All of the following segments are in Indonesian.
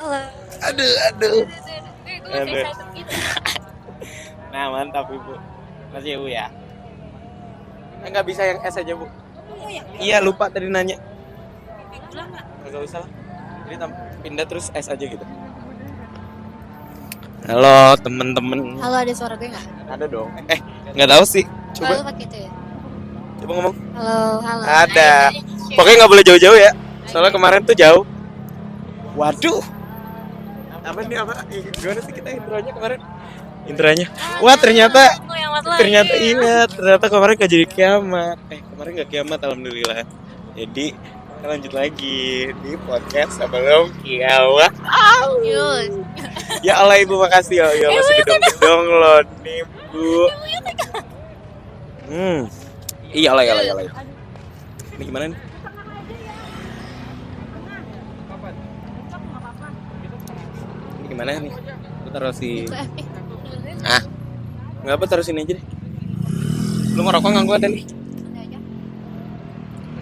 Halo. Aduh. Gue excited gitu. Nah mantap ibu. Masih ibu ya? Enggak bisa yang S aja bu. Oh ya? Iya lupa tadi nanya. Bilang nggak? Enggak usah lah. Jadi pindah terus S aja gitu. Halo temen-temen. Halo, ada suara gue nggak? Ada dong. Nggak tahu sih. Kalau Coba pakai itu ya. coba ngomong. Halo. Ada. Pokoknya nggak boleh jauh-jauh ya. Soalnya kemarin tuh jauh. Waduh. Apa nih apa? Gimana sih kita intronya kemarin? Intronya. Wah ternyata ternyata kemarin gak jadi kiamat. Kemarin gak kiamat alhamdulillah. Jadi kita lanjut lagi di podcast sebelum kiamat. Yus. Ya Allah ibu makasih ya masih gedong-gedong loh nih bu. Iyalah. Ini gimana nih? Ini gimana nih? Aku taruh si. Nggak apa taruh sini aja deh. Lu ngerokok nggak gua ada nih?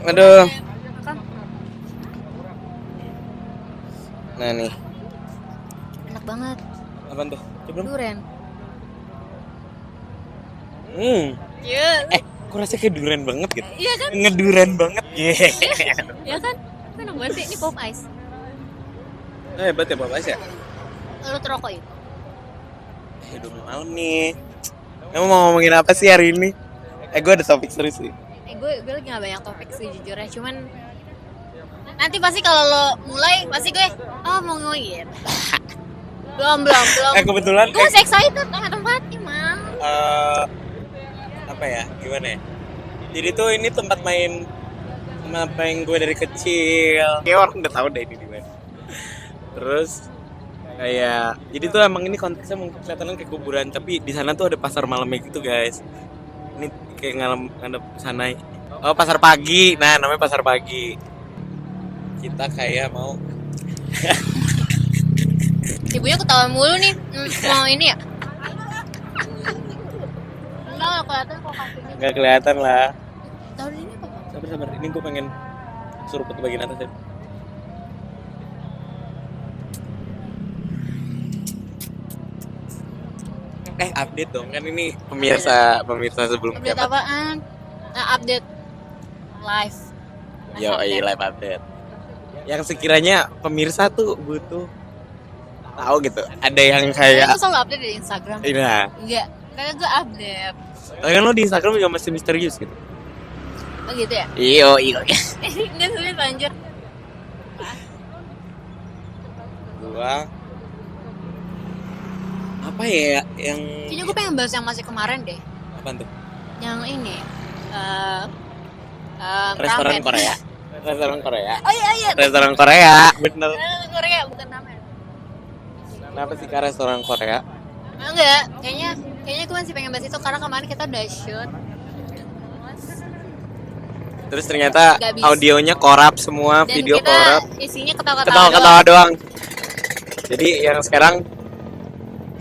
Aduh. Nah nih. Enak banget. Apaan tuh? Coba. Durian. Kok rasanya kayak durian banget gitu? Iya kan? Ngedurian banget. Iya kan? Enak banget sih. Ini pop ice. Hebat ya Bapak ya? Lu terokok itu? Udah mau nih. Kamu mau ngomongin apa sih hari ini? Gue ada topik serius sih. Gue lagi gak banyak topik sih jujurnya. Cuman nanti pasti kalau lo mulai pasti gue mau ngomongin. belum. Kebetulan Gue masih excited sama tempatnya mal. Apa ya? Gimana ya? Jadi tuh ini tempat main gue dari kecil. Kayak orang udah tahu deh ini di mana. Terus kayak jadi tuh emang ini konteksnya mungkin kelihatan kayak kuburan, tapi di sana tuh ada pasar malamnya gitu guys. Ini kayak ngadep sana. Oh pasar pagi, nah namanya pasar pagi. Kita kayak mau. Ibunya ketawa mulu nih, mau ini ya? Enggak kelihatan kok kakinya. Nggak kelihatan lah. Tahu ini apa? Sabar, ini gue pengen suruh ke bagian atas ya. Update dong kan ini pemirsa sebelum Update kiamat. apaan? Update live. Live update. Yang sekiranya pemirsa tuh butuh tahu gitu. Ada yang kayak Gue selalu update di Instagram. Iya. Enggak, karena gue update. Kan lo di Instagram juga masih misterius gitu. Oh gitu ya? Iyo. Enggak sulit lanjut. Gua apa ya yang Kayaknya gue pengen bahas yang masih kemarin deh. apaan tuh? Yang ini Restoran ramen. Korea. Restoran Korea. Oh iya. Restoran Korea, bener. Korea bukan ramen. Kenapa sih ke restoran Korea? Enggak, kayaknya gue masih pengen bahas itu karena kemarin kita udah shoot. Terus ternyata Nggak bisa. audionya korap semua, Dan video kita korap. isinya ketawa-ketawa Ketawa-ketawa doang. Jadi yang sekarang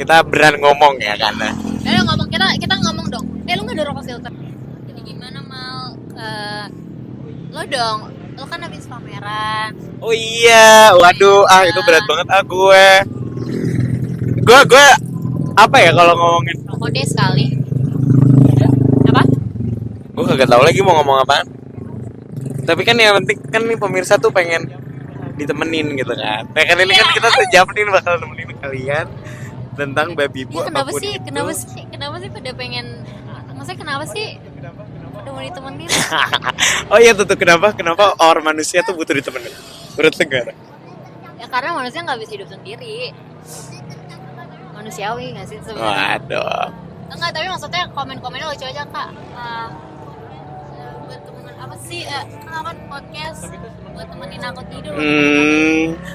kita berani ngomong ya kan. ngomong kita ngomong dong. Lu nggak ada rokok filter. Jadi gimana mal? Lo dong. Lo kan habis pameran. Oh iya, waduh, itu berat banget gue. Gue apa ya kalau ngomongin? Rokok deh sekali. Apa? Gue kagak tahu lagi mau ngomong apaan. Tapi kan yang penting kan nih pemirsa tuh pengen ditemenin gitu kan. Nah kan ini kan kita sejam nih bakal nemenin kalian tentang babi bu Kenapa apapun sih? itu. Kenapa sih pada pengen? Maksudnya kenapa sih? Udah mau ditemenin? Oh iya tuh kenapa orang manusia tuh butuh ditemenin? Menurut negara? Ya karena manusia nggak bisa hidup sendiri. Manusiawi nggak sih sebenarnya? Waduh. Enggak, tapi maksudnya komen-komennya lucu aja kak. Buat temen apa sih? Kan podcast buat temenin aku tidur.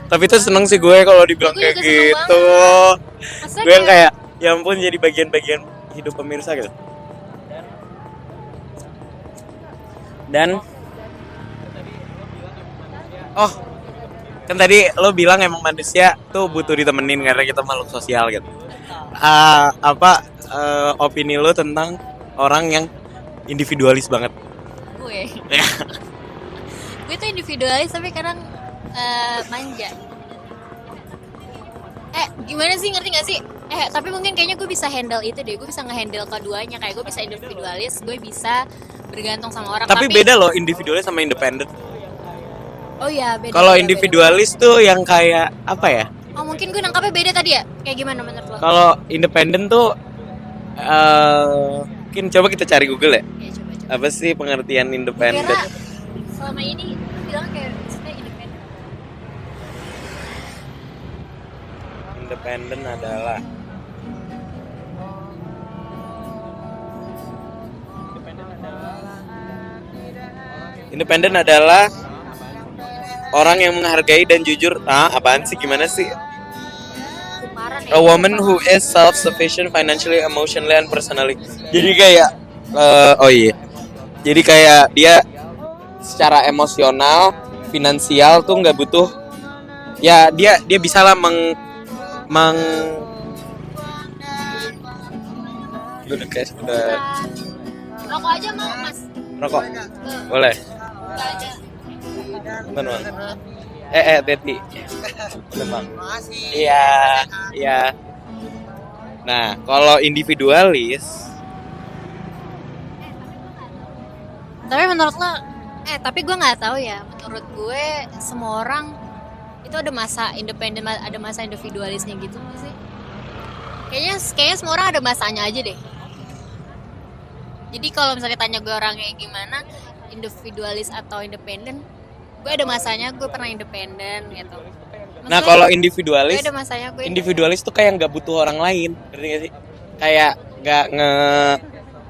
Tapi tuh seneng sih gue kalau dibilang Gue kayak juga seneng gitu. Maksudnya Gue yang kayak ya ampun jadi bagian-bagian hidup pemirsa gitu. Dan kan tadi lo bilang emang manusia tuh butuh ditemenin karena kita makhluk sosial gitu. Opini lo tentang orang yang individualis banget? gue gue tuh individualis tapi kadang manja. gimana sih, ngerti gak sih? Tapi mungkin kayaknya gue bisa handle itu deh. Gue bisa ngehandle keduanya. Kayak gue bisa individualis, gue bisa bergantung sama orang. Tapi beda loh individualis sama independen. Oh iya, beda. Kalau beda, individualis beda. tuh yang kayak apa ya? Oh mungkin gue nangkapnya beda tadi ya. Kayak gimana menurut lo? Kalau independen tuh mungkin coba kita cari Google ya. Ya coba. Apa sih pengertian independen? Kira selama ini bilang kayak maksudnya independen. Independen adalah orang yang menghargai dan jujur. Apaan sih, gimana sih? Kumparan ya. A woman who is self-sufficient financially, emotionally, and personally. Jadi kayak Jadi kayak dia secara emosional, finansial tuh nggak butuh. Ya dia bisa lah udah Rokok aja mau mas? rokok. Boleh. Enggak ada. Bentar, Bang. Teti. Bentar, Bang. Iya. Nah, kalau individualis, Tapi menurut lo, tapi gue nggak tahu ya. Menurut gue semua orang itu ada masa independen, ada masa individualisnya gitu nggak sih? Kayaknya semua orang ada masanya aja deh. Jadi kalau misalnya tanya gue orangnya gimana, individualis atau independen, gue ada masanya gue pernah independen gitu. Maksudnya, nah kalau individualis, gue ada masanya gue individualis tuh kayak nggak butuh orang lain, ngerti gak sih? Kayak nggak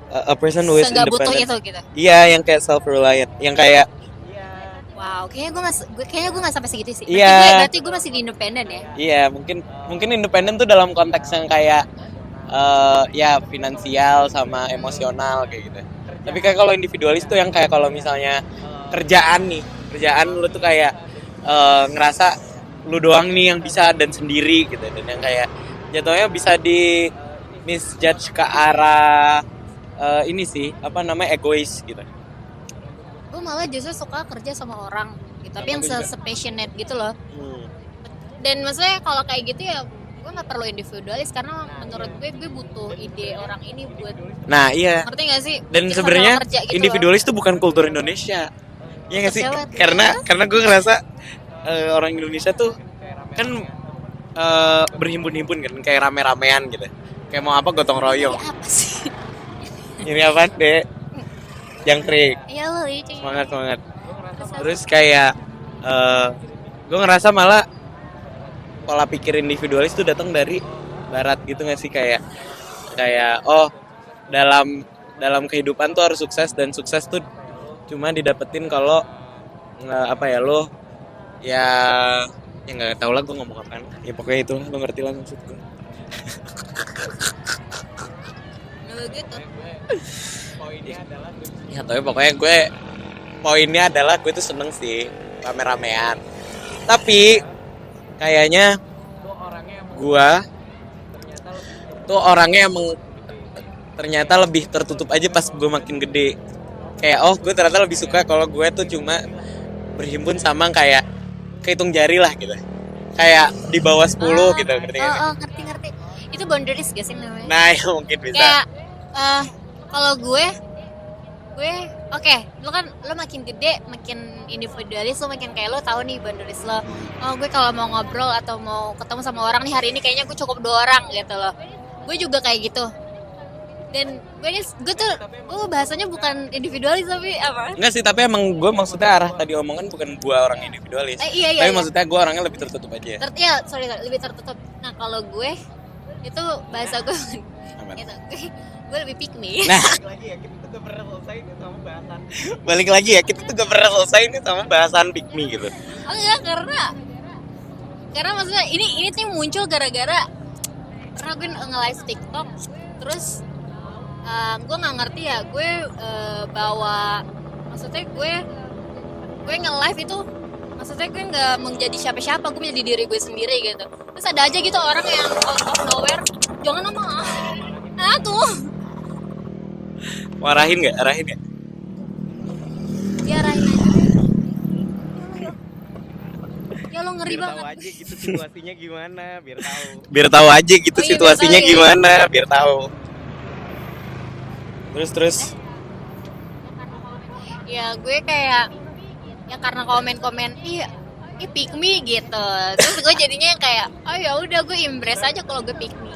a person who is nggak butuh independent. itu gitu. Iya, yang kayak self reliant, yang kayak wow, kayaknya gue nggak sampai segitu sih. Iya. Berarti gue masih di independen ya. Iya, mungkin independen tuh dalam konteks yang kayak ya finansial sama emosional kayak gitu. Tapi kayak kalau individualis tuh yang kayak kalau misalnya kerjaan lu tuh kayak ngerasa lu doang nih yang bisa dan sendiri gitu, dan yang kayak jatuhnya bisa di misjudge ke arah ini sih apa namanya egois gitu. Gue malah justru suka kerja sama orang gitu, tapi yang passionate gitu loh. Dan maksudnya kalau kayak gitu ya gue nggak perlu individualis, karena menurut gue butuh ide orang ini buat. Nah iya. Ngerti nggak sih? Dan sebenarnya gitu individualis tuh bukan kultur Indonesia. Iya nggak sih? Karena gue ngerasa orang Indonesia tuh kan berhimpun-himpun kan, kayak rame-ramean gitu. Kayak mau apa gotong royong. Ini apa sih? Ini apa deh? Jangkrik. Iya loh, Semangat. Terus kayak gue ngerasa malah pola pikir individualis tuh datang dari barat gitu nggak sih, kayak dalam kehidupan tuh harus sukses, dan sukses tuh cuma didapetin kalau lo ya nggak tahu lah gue ngomong apaan ya, pokoknya itu lo ngerti lah maksud gue. gitu. Ya tapi pokoknya poinnya adalah gue tuh seneng sih rame-ramean, tapi kayaknya gue tuh orangnya emang ternyata lebih tertutup aja pas gue makin gede. Kayak gue ternyata lebih suka kalau gue tuh cuma berhimpun sama kayak kehitung jari lah gitu, kayak di bawah 10 gitu, ngerti gak? Ngerti. Itu boundaries gak sih namanya? Nah ya mungkin bisa. Kayak kalau gue lo makin gede, makin individualis, lo makin kayak lo tahu nih boundaries lo. Gue kalau mau ngobrol atau mau ketemu sama orang nih hari ini kayaknya gue cukup 2 orang gitu loh. Gue juga kayak gitu. Dan gue bahasanya bukan individualis tapi apa? Enggak sih, tapi emang gue maksudnya arah tadi omongan bukan gue orang individualis. Iya. Tapi maksudnya gue orangnya lebih tertutup aja. Lebih tertutup. Nah kalau gue itu bahasa gue gitu. Gue lebih pick me. Nah, balik lagi ya, kita tuh gak pernah selesai nih sama bahasan pick me gitu. Enggak, karena maksudnya ini tuh muncul gara-gara karena gue nge-live TikTok, terus gue nggak ngerti ya, gue maksudnya gue nge-live itu, maksudnya gue nggak menjadi siapa-siapa, gue menjadi diri gue sendiri gitu. Terus ada aja gitu orang yang out of nowhere, jangan tuh. Mau arahin nggak? Ya arahin aja. Ya lo ngerti ngeri biar tahu banget. aja gitu situasinya gimana, biar tahu aja gitu Oh iya, situasinya biar tahu ya. gimana, biar tahu. Terus Ya gue kayak ya karena komen-komen iya pick me gitu. Terus gue jadinya yang kayak oh ya udah gue embrace aja kalau gue pick me.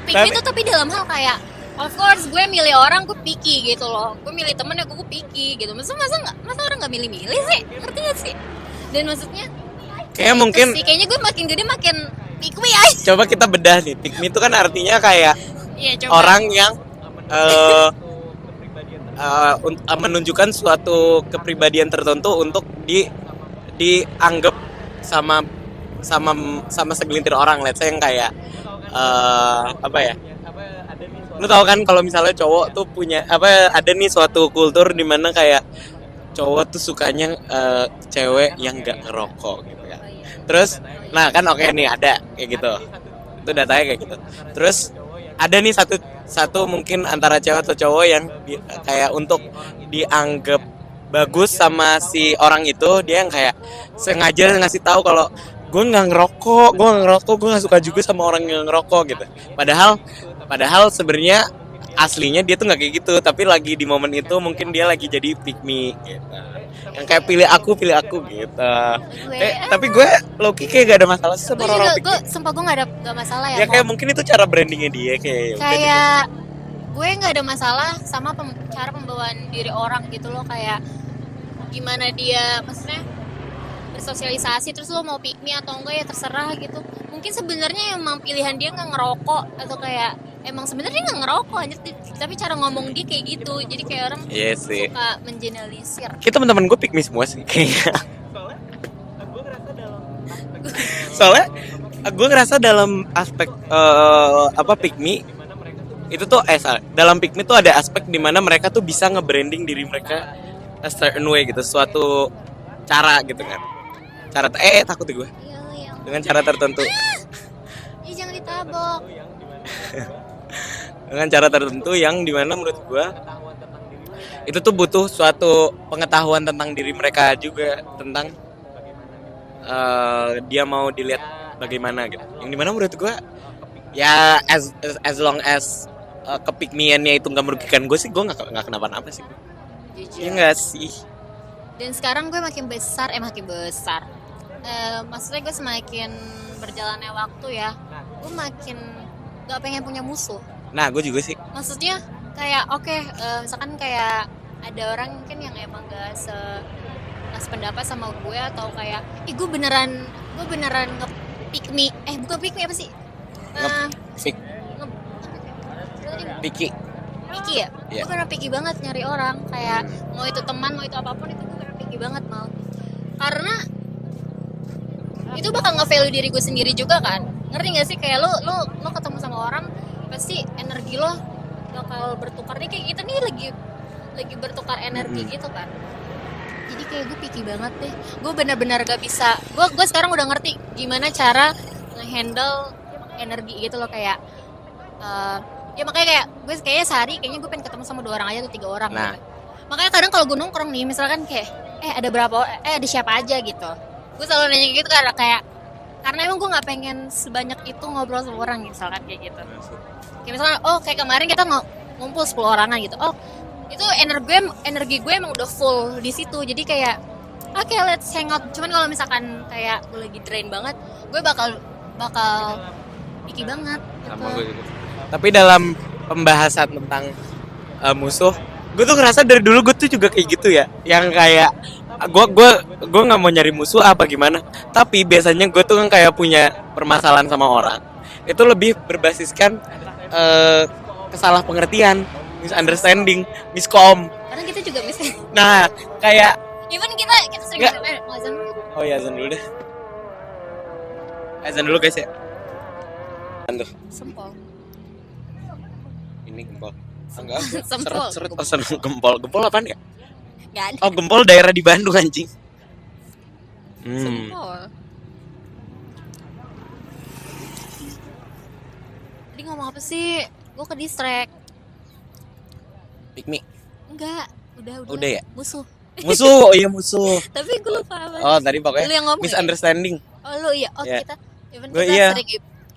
Pick me tuh tapi dalam hal kayak of course gue milih orang gue picky gitu loh. Gue milih temen ya gue picky gitu. Masa orang nggak milih-milih sih? Ngerti gak sih? Dan maksudnya kayak mungkin sih, kayaknya gue makin gede makin pick me aja. coba kita bedah nih. Pick me itu kan artinya kayak Iya, coba. orang yang menunjukkan suatu kepribadian tertentu untuk dianggap sama segelintir orang. Let's say yang kayak apa ya? Lu tahu kan kalau misalnya cowok tuh punya ada nih suatu kultur di mana kayak cowok tuh sukanya cewek yang nggak ngerokok gitu ya. Terus, nah kan oke nih ada kayak gitu. Itu datanya kayak gitu. Terus ada nih satu mungkin antara cewek atau cowok yang kayak untuk dianggap bagus sama si orang itu, dia yang kayak sengaja ngasih tahu kalau gue nggak ngerokok, gue nggak suka juga sama orang yang ngerokok gitu. Padahal sebenarnya aslinya dia tuh nggak kayak gitu, tapi lagi di momen itu mungkin dia lagi jadi pick me gitu. Yang kayak pilih aku gitu. Tapi gue low-key kayak gak ada masalah sih sama orang pick me. Sumpah gue gak masalah ya. Ya kayak mungkin itu cara brandingnya dia kayak gue nggak ada masalah sama cara pembawaan diri orang gitu loh, kayak gimana dia maksudnya bersosialisasi, terus lo mau pick me atau enggak ya terserah gitu. Mungkin sebenarnya emang pilihan dia nggak ngerokok atau kayak emang sebenarnya nggak ngerokok aja, tapi cara ngomong dia kayak gitu, jadi kayak orang suka mengeneralisir. Kita teman-teman gue pick me semua sih kayaknya. Soalnya gue ngerasa dalam aspek pick me itu tuh dalam pick me tuh ada aspek dimana mereka tuh bisa nge-branding diri mereka a certain way gitu, suatu cara gitu kan, takut deh gue dengan cara tertentu. Jangan ditabok. Dengan cara tertentu yang dimana menurut gue itu tuh butuh suatu pengetahuan tentang diri mereka juga, tentang dia mau dilihat bagaimana gitu. Yang dimana menurut gue ya as long as kepikmiannya itu nggak merugikan gue sih, gue nggak kenapa-napa sih. Ya nggak sih. Dan sekarang gue makin besar. Maksudnya gue semakin berjalannya waktu ya, gue makin nggak pengen punya musuh. Nah, gue juga sih. Maksudnya kayak misalkan kayak ada orang mungkin yang emang gak sependapat sama gue, atau kayak gue beneran nge-pick me, bukan pick me apa sih? Picky ya? Yeah. Gue bener picky banget nyari orang, kayak mau itu teman, mau itu apapun, itu gue bener picky banget mal. Karena itu bakal nge-value diri gue sendiri juga kan. Ngerti gak sih? Kayak lo ketemu sama orang, pasti energi lo bakal bertukar nih, kayak kita nih lagi bertukar energi gitu kan. Jadi kayak gue picky banget deh. Gue benar-benar gak bisa. Gue sekarang udah ngerti gimana cara nge-handle energi gitu loh, kayak ya makanya kayak gue kayaknya sehari kayaknya gue pengen ketemu sama 2 orang aja atau 3 orang gitu. Makanya kadang kalau gue nongkrong nih misalkan kayak ada siapa aja gitu, gue selalu nanya gitu karena emang gue nggak pengen sebanyak itu ngobrol sama orang misalkan kayak gitu. Kayak misalkan kayak kemarin kita ngumpul 10 orangan gitu, itu energi gue emang udah full di situ, jadi kayak oke, let's hang out. Cuman kalau misalkan kayak gue lagi drain banget, gue bakal picky banget gitu. Sama gue juga. Tapi dalam pembahasan tentang musuh, gue tuh ngerasa dari dulu gue tuh juga kayak gitu ya, yang kayak gue nggak mau nyari musuh apa gimana, tapi biasanya gue tuh kan kayak punya permasalahan sama orang itu lebih berbasiskan kesalah pengertian, misunderstanding, miskom. Karena kita juga bisa. Nah, kayak even kita sering azan. Oh ya, azan dulu deh. Azan dulu guys ya. Sempol. Ini gempol. Enggak. Sempol. Seret gempol. Gempol apaan ya? Gak ada. Oh, gempol daerah di Bandung anjing. Sempol. Tadi ngomong apa sih? Gue ke distract. Pick me. Enggak, udah. Udah ya? Musuh. Musuh, oh iya musuh. Tapi gue lupa apa. Oh tadi pokoknya Lu yang ngomong ya? misunderstanding. Oh lu iya. Oh Ya. kita even Gua kita iya. sering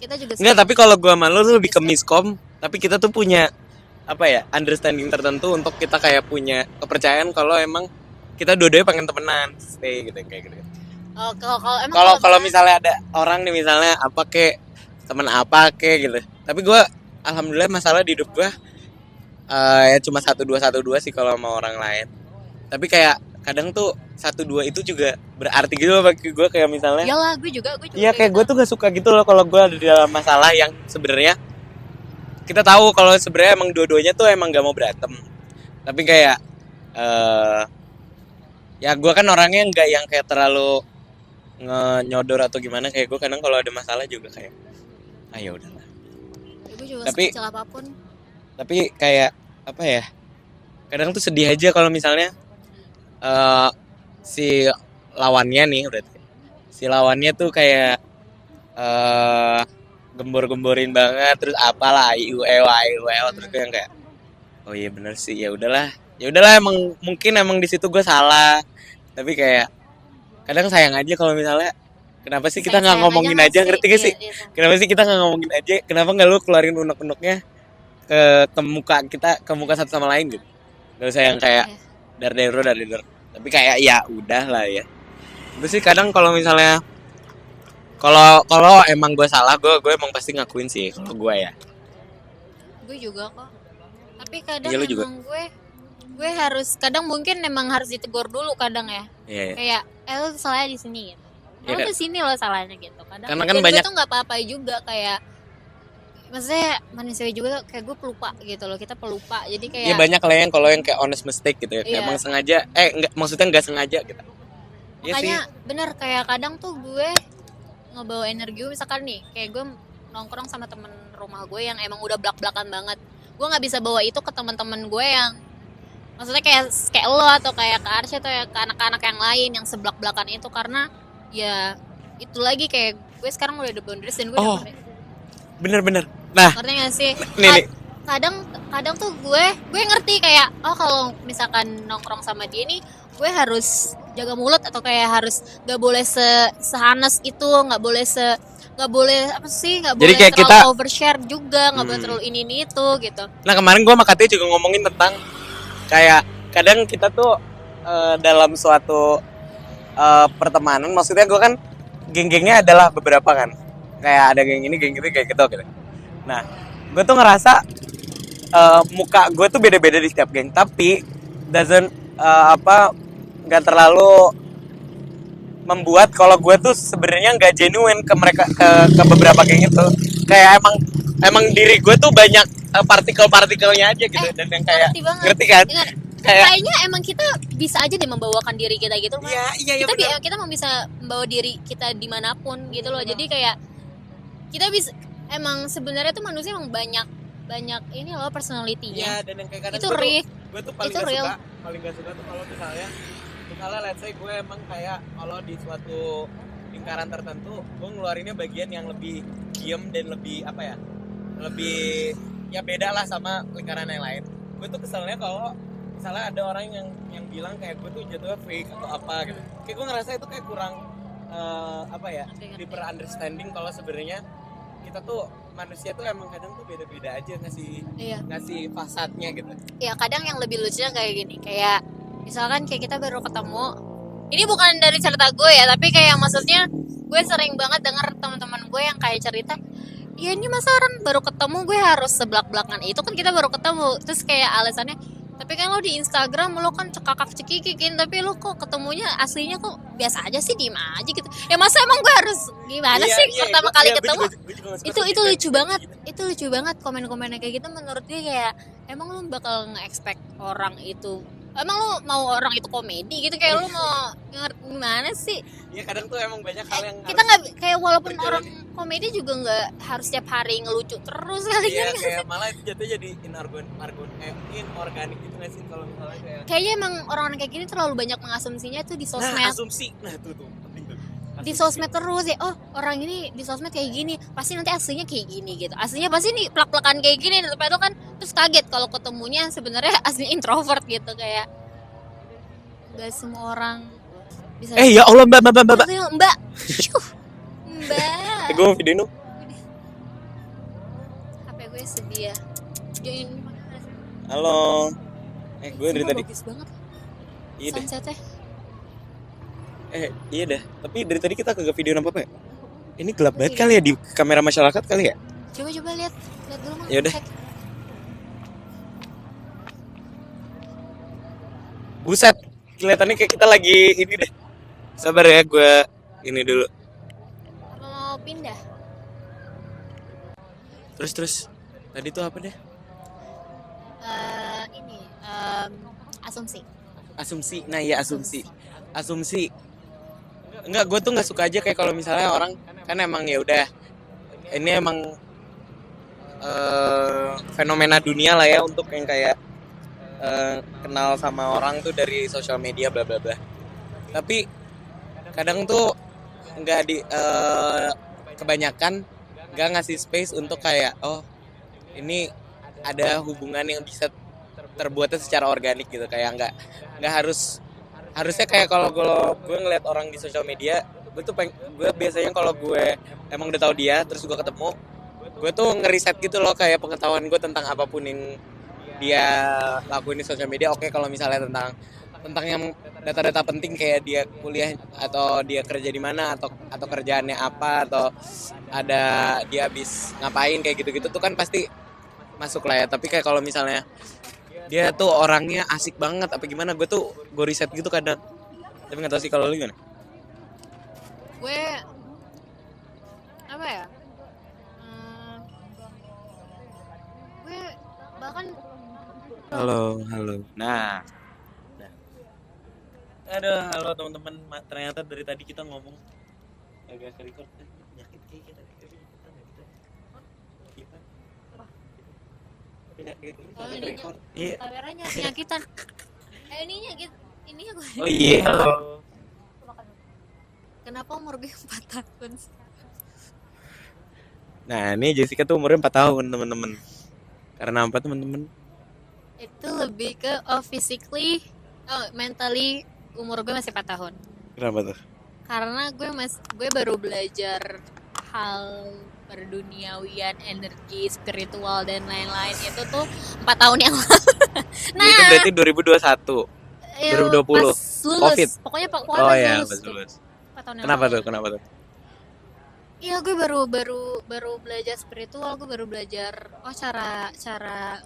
kita juga Enggak, sering. tapi kalau gua sama lu tuh lebih ke miskom, tapi kita tuh punya apa ya, understanding tertentu untuk kita kayak punya kepercayaan kalau emang kita dua-duanya pengen temenan, stay gitu kayak gitu. Oh kalau emang Kalau misalnya ada orang nih misalnya apa kek teman apa kek gitu. Tapi gua alhamdulillah masalah di hidup gua ya cuma satu dua sih kalau sama orang lain. Tapi kayak kadang tuh 1-2 itu juga berarti gitu loh bagi gue, kayak misalnya iyalah gue juga iya kayak gue tuh gak suka gitu loh kalau gue ada di dalam masalah yang sebenarnya kita tahu kalau sebenarnya emang dua-duanya tuh emang gak mau berantem, tapi kayak ya gue kan orangnya nggak yang kayak terlalu nyodor atau gimana, kayak gue kadang kalau ada masalah juga kayak ayo udahlah. Ya, gue juga Tapi- sekecil apapun. Tapi kayak apa ya, kadang tuh sedih aja kalau misalnya si lawannya nih berarti si lawannya tuh kayak gembor-gemborin banget terus apalah iu terus gue yang kayak oh iya bener sih, ya udahlah emang mungkin emang di situ gue salah, tapi kayak kadang sayang aja kalau misalnya kenapa sih kita nggak Sayang-sayang ngomongin nggak aja, ngerti gak sih? Iya. Kenapa sih kita nggak ngomongin aja? Kenapa nggak lu keluarin unek-uneknya ke muka kita, ke muka satu sama lain gitu? Gak usah yang kayak dar. Tapi kayak ya udah lah ya. Itu sih kadang kalau misalnya kalau emang gue salah, gue emang pasti ngakuin sih kalau gue ya. Gue juga kok. Tapi kadang Iya, lu emang juga. gue harus kadang mungkin emang harus ditegur dulu kadang ya. Iya. Kayak lu salahnya di sini gitu. Iya Lu kan? di sini lo salahnya gitu. Kadang Karena kan dan banyak- gue tuh nggak apa-apa juga kayak maksudnya manusia juga tuh kayak gue pelupa gitu loh, kita pelupa jadi kayak Iya banyak lah yang kalau yang kayak honest mistake gitu ya. Iya. Emang sengaja enggak, maksudnya enggak sengaja gitu. Iya sih. makanya bener kayak kadang tuh gue ngebawa energi gue, misalkan nih kayak gue nongkrong sama temen rumah gue yang emang udah belak-belakan banget, gue nggak bisa bawa itu ke teman-teman gue yang maksudnya kayak lo atau kayak ke Arsya atau ya ke anak-anak yang lain yang seblak-belakan itu, karena ya itu lagi kayak gue sekarang udah ada boundaries dan gue Oh. udah Bener. Nah, ngerti gak sih? nih. Kadang tuh gue ngerti kayak oh kalau misalkan nongkrong sama dia nih gue harus jaga mulut atau kayak harus gak boleh sehanes itu, nggak boleh apa sih, nggak Jadi boleh kayak terlalu kita- overshare juga, nggak boleh terlalu ini itu gitu. Nah kemarin gue sama Katya juga ngomongin tentang kayak kadang kita tuh dalam suatu pertemanan, maksudnya gue kan geng-gengnya adalah beberapa kan, kayak ada geng ini geng itu kayak gitu. Nah gue tuh ngerasa muka gue tuh beda-beda di setiap geng, tapi doesn't nggak terlalu membuat kalau gue tuh sebenarnya nggak genuine ke mereka, ke beberapa geng itu. Kayak emang diri gue tuh banyak partikel-partikelnya aja gitu, dan yang kayak Ngerti banget. ngerti kan? Ingat, Kayak kayaknya emang kita bisa aja deh membawakan diri kita gitu kan. iya Kita mau bisa membawa diri kita dimanapun gitu loh. Jadi kayak kita bisa emang sebenarnya tuh manusia emang banyak ini loh personality-nya. Iya, dan yang kayak kadang Itu gue tuh paling itu gak real. suka tuh kalau misalnya let's say gue emang kayak kalau di suatu lingkaran tertentu gue ngeluarinnya bagian yang lebih diem dan lebih lebih ya beda lah sama lingkaran yang lain. Gue tuh keselnya kalau misalnya ada orang yang bilang kayak gue tuh jatuhnya fake atau apa gitu, kayak gue ngerasa itu kayak kurang Ngerti. deeper understanding kalau sebenarnya kita tuh manusia tuh emang kadang tuh beda-beda aja Iya. ngasih fasadnya gitu. Ya kadang yang lebih lucunya kayak gini, kayak misalkan kayak kita baru ketemu, ini bukan dari cerita gue ya, tapi kayak maksudnya gue sering banget denger teman-teman gue yang kayak cerita, ya ini masa orang baru ketemu gue harus seblak-belakan, itu kan kita baru ketemu, terus kayak alasannya tapi kan lo di Instagram lo kan cekakak cekikikin, tapi lo kok ketemunya aslinya kok biasa aja sih, diem aja gitu. Ya masa emang gue harus gimana sih pertama kali ketemu? Itu lucu banget, itu lucu banget komen-komennya kayak gitu. Menurut dia kayak emang lu bakal nge-expect orang itu, emang lu mau orang itu komedi gitu, kayak lu mau gimana sih? Ya kadang tuh emang banyak hal yang Kita nggak kayak walaupun berjalan. orang komedi juga nggak harus setiap hari ngelucu terus kali iya kan. kayak malah itu jatuh jadi inorganik gitu nggak sih kalau misalnya kayak Kayaknya emang orang-orang kayak gini terlalu banyak mengasumsinya tuh di sosmed. asumsi, tuh penting tuh. Di sosmed terus ya, oh orang ini di sosmed kayak gini, pasti nanti aslinya kayak gini gitu, aslinya pasti nih plak-plakan kayak gini, padahal kan terus kaget kalau ketemunya sebenarnya aslinya introvert gitu. Kayak nggak semua orang bisa. Ya Allah, mbak. Mbak. Syuh. Mbak. Gue mau videoin dong. HP gue sedia. Join. Halo. Gue dari tadi. Bagus banget. Iya deh. Sunsetnya. Iya dah. Tapi dari tadi kita kagak video apa-apa ya? Ini gelap banget kali ya di kamera masyarakat kali ya? Coba lihat dulu Mang. Yaudah. Cek. Buset, kelihatannya kayak kita lagi ini deh. Sabar ya, gue ini dulu. Apa mau pindah? Terus. Tadi tuh apa deh? Ini asumsi. Asumsi. Nah iya, asumsi. Enggak, gue tuh nggak suka aja kayak kalau misalnya orang kan emang ya udah ini emang fenomena dunia lah ya untuk yang kayak kenal sama orang tuh dari sosial media bla bla bla. Tapi kadang tuh nggak di kebanyakan nggak ngasih space untuk kayak ini ada hubungan yang bisa terbuatnya secara organik gitu, kayak nggak harusnya kayak kalau gue ngeliat orang di sosial media, gue biasanya kalau gue emang udah tahu dia terus gue ketemu, gue tuh ngeriset gitu loh kayak pengetahuan gue tentang apapun yang dia lakuin di sosial media. Oke, kalau misalnya tentang yang data-data penting kayak dia kuliah atau dia kerja di mana atau kerjaannya apa atau ada dia habis ngapain kayak gitu-gitu tuh kan pasti masuk lah ya. Tapi kayak kalau misalnya dia tuh orangnya asik banget apa gimana, gue riset gitu kadang. Tapi nggak tahu sih kalau lu gimana? Gue apa ya? Gue bahkan Halo. Nah. Aduh, halo teman-teman. Ternyata dari tadi kita ngomong agak record penyakit kayak kita. Iya. kameranya penyakitan. Ininya gue. Oh iya. Halo. Kenapa umur gue 4 tahun? Nah, ini Jessica tuh umurnya 4 tahun, teman-teman. Karena apa, teman-teman? Itu lebih ke physically, mentally umur gue masih 4 tahun. Kenapa tuh? Karena gue baru belajar hal perduniawian, energi, spiritual dan lain-lain itu tuh 4 tahun yang lalu. Nah, itu berarti 2021. 2020. Pas lulus. COVID. Pokoknya Oh iya, lulus. pas lulus. 4 tahun yang Kenapa lalu. tuh? Iya, gue baru belajar spiritual, gue baru belajar cara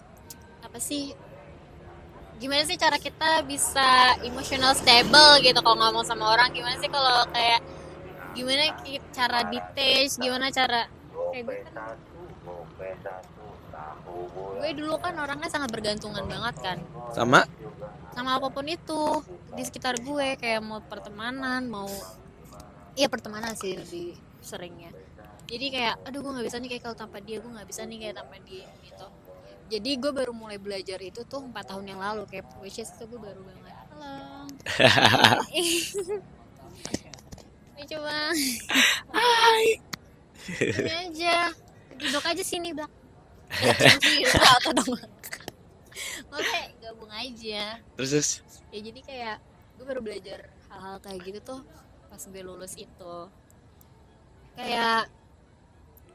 apa sih? Gimana sih cara kita bisa emotional stable gitu kalau ngomong sama orang? Gimana sih kalau kayak gimana cara detach, gimana cara kayak gue dulu kan orangnya sangat bergantungan banget kan Sama apapun itu di sekitar gue, kayak mau pertemanan sih lebih seringnya. Jadi kayak aduh gue nggak bisa nih kayak kalau tanpa dia, gue nggak bisa nih kayak tanpa dia gitu. Jadi gue baru mulai belajar itu tuh 4 tahun yang lalu, kayak which is tuh gue baru banget. Halo. Ini coba. Hai. Ini aja. Duduk aja sini, Blak. Atau dong. Oke, gabung aja. Terus Ya jadi kayak gue baru belajar hal-hal kayak gitu tuh pas gue lulus itu. Kayak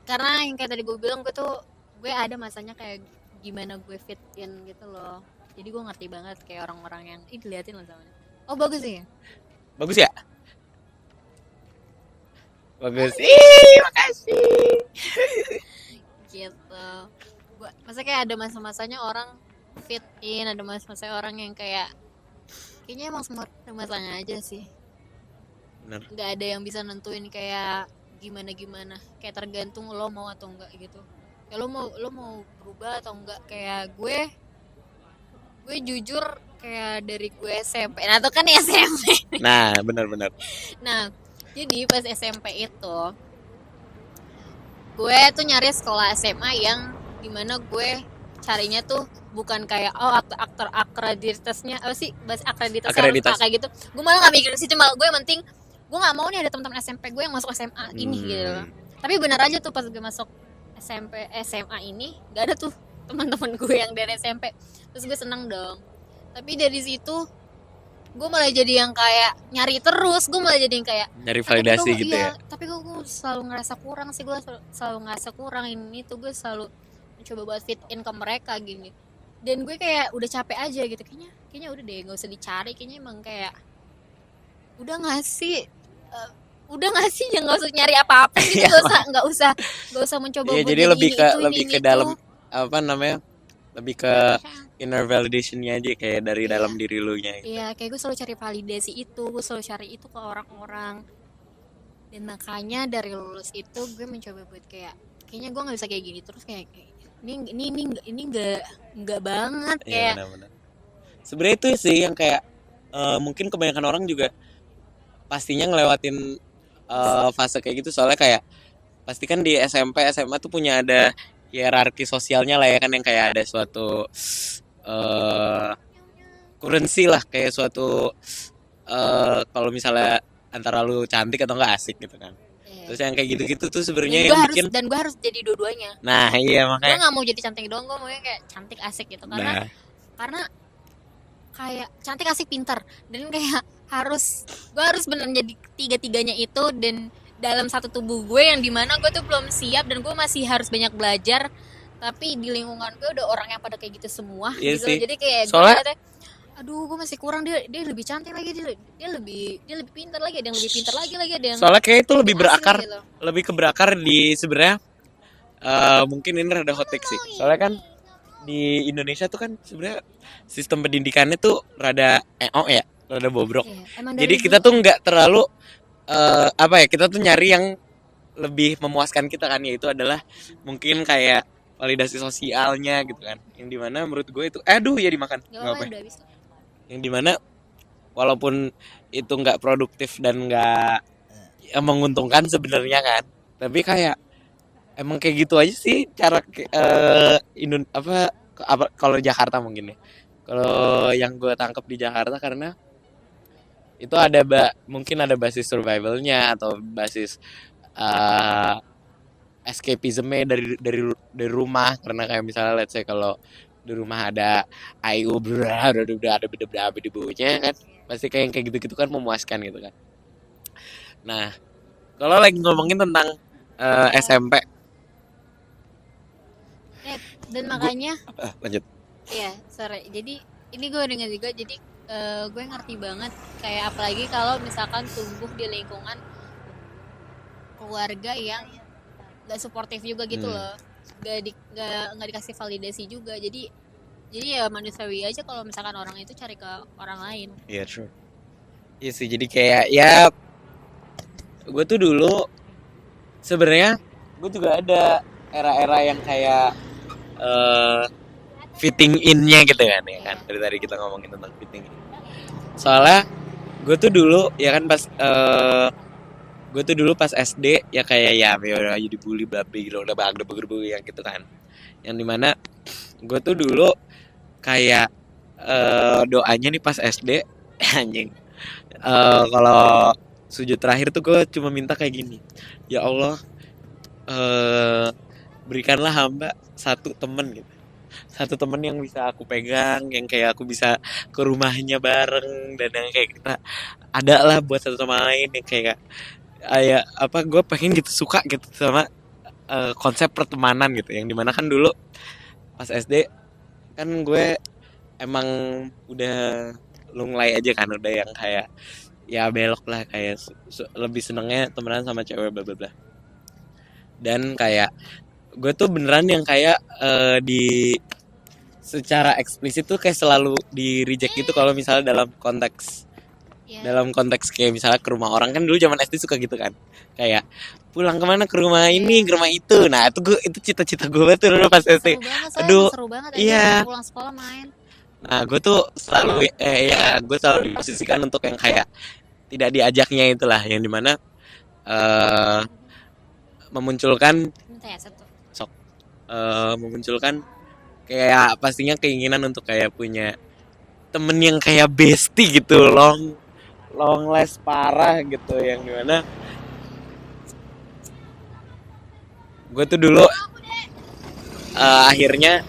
karena yang kayak tadi gue bilang, gue ada masanya kayak gimana gue fit in gitu loh. Jadi gue ngerti banget kayak orang-orang yang diliatin loh sama. Oh bagus ya? bagus ya? Bagus. Ih, makasih. Gitu. Masa kayak ada masa-masanya orang fit in, ada masa-masanya orang yang kayaknya emang semua masanya aja sih. Bener. Nggak ada yang bisa nentuin kayak gimana, kayak tergantung lo mau atau enggak gitu. Kayak lo mau berubah atau enggak. Kayak gue jujur kayak dari gue SMP. Nah, itu kan SMP. Nah, benar. Nah, jadi pas SMP itu gue tuh nyari sekolah SMA yang dimana gue carinya tuh bukan kayak aktor akreditasnya apa sih, bahasa akreditas kayak gitu. Gue malah nggak mikir sih, cuma gue yang penting gue nggak mau nih ada teman-teman SMP gue yang masuk SMA ini gitu. Tapi benar aja tuh pas gue masuk SMA ini nggak ada tuh teman-teman gue yang dari SMP. Terus gue seneng dong. Tapi dari situ gue malah jadi yang kayak nyari terus, gue malah jadi yang kayak Nyari validasi gitu ya. tapi gue selalu ngerasa kurang sih, gue selalu ngerasa kurang ini tuh, gue selalu mencoba buat fit in ke mereka gini, dan gue kayak udah capek aja gitu, kayaknya udah deh nggak usah dicari, kayaknya emang kayak udah nggak sih, udah nggak sih, ya nggak usah nyari apa-apa gitu, nggak usah mencoba Iya, buat jadi jadi lebih ini ke itu, lebih ini ke itu. dalam apa namanya? Lebih ke inner validation-nya aja kayak dari Iya. dalam diri lu nya. Iya, kayak gue selalu cari validasi itu, gue selalu cari itu ke orang-orang. Dan makanya dari lulus itu gue mencoba buat kayak kayaknya gue nggak bisa kayak gini terus, kayak ini nggak banget Iya, kayak. benar-benar. Sebenarnya itu sih yang kayak mungkin kebanyakan orang juga pastinya ngelewatin fase kayak gitu, soalnya kayak pasti kan di SMP SMA tuh punya ada hierarki sosialnya lah ya kan, yang kayak ada suatu currency lah, kayak suatu kalau misalnya antara lu cantik atau enggak asik gitu kan. Terus yang kayak gitu-gitu tuh sebenarnya yang bikin. Dan gue harus jadi dua-duanya. Nah iya Gue makanya. nggak mau jadi cantik doang, gue maunya kayak cantik asik gitu, Nah karena kayak cantik asik pintar, dan kayak gue harus bener jadi tiga-tiganya itu, dan dalam satu tubuh gue yang dimana gue tuh belum siap, dan gue masih harus banyak belajar, tapi di lingkungan gue udah orang yang pada kayak gitu semua. iya gitu sih. Jadi kayak Soalnya gue aduh gue masih kurang, dia lebih cantik lagi, dia lebih pintar lagi, ada yang lebih pintar lagi, ada yang soalnya kayak itu lebih asli berakar, gitu. lebih ke berakar di sebenarnya mungkin ini rada hot take sih. Soalnya kan di Indonesia tuh kan sebenarnya sistem pendidikannya tuh rada ya, rada bobrok. Iya, emang Jadi dari kita dulu tuh nggak terlalu apa ya, kita tuh nyari yang lebih memuaskan kita kan, yaitu adalah mungkin kayak validasi sosialnya gitu kan, yang dimana menurut gue itu aduh ya dimakan nggak nggak apa-apa, apa, udah habis kok. yang dimana walaupun itu nggak produktif dan nggak menguntungkan sebenarnya kan, tapi kayak emang kayak gitu aja sih cara apa kalau Jakarta mungkin ya, kalau yang gue tangkap di Jakarta, karena itu ada mungkin ada basis survivalnya atau basis uh, escapism-nya dari rumah, karena kayak misalnya let's say kalau di rumah ada ayu udah ada beda-beda debunya kan, pasti kayak gitu-gitu kan memuaskan gitu kan. Nah kalau lagi ngomongin tentang SMP, Dan makanya lanjut. iya, sorry. Jadi ini gue dengar juga, jadi gue ngerti banget kayak apalagi kalau misalkan tumbuh di lingkungan keluarga yang gak suportif juga gitu loh, gak dikasih validasi juga, jadi ya manusiawi aja kalau misalkan orang itu cari ke orang lain. Iya, true. Iya sih, jadi kayak ya gue tuh dulu sebenarnya gue juga ada era-era yang kayak fitting in-nya gitu kan, ya kan, dari tadi kita ngomongin tentang fitting in. Soalnya gue tuh dulu ya kan pas gue tuh dulu pas SD ya kayak ya udah aja dibully babi gitu, udah bangga beger yang gitu kan, yang dimana gue tuh dulu kayak doanya nih pas SD anjing, kalau sujud terakhir tuh gue cuma minta kayak gini, ya Allah berikanlah hamba satu temen gitu, satu temen yang bisa aku pegang, yang kayak aku bisa ke rumahnya bareng, dan yang kayak kita ada lah buat satu sama lain, yang kayak apa, gue pengen gitu, suka gitu sama konsep pertemanan gitu, yang dimana kan dulu pas SD kan gue emang udah lunglai aja kan, udah yang kayak ya belok lah, kayak lebih senengnya temenan sama cewek bla bla bla, dan kayak gue tuh beneran yang kayak di secara eksplisit tuh kayak selalu di reject gitu kalau misalnya dalam konteks kayak misalnya ke rumah orang, kan dulu zaman SD suka gitu kan, kayak pulang kemana, ke rumah ini, ke rumah itu. Nah itu cita-cita gue tuh dulu pas SD. Aduh, Seru banget iya. pulang sekolah main. Nah gue tuh selalu gue selalu diposisikan untuk yang kayak tidak diajaknya itulah, yang dimana memunculkan memunculkan kayak pastinya keinginan untuk kayak punya temen yang kayak bestie gitu, long last parah gitu, yang dimana gue tuh dulu akhirnya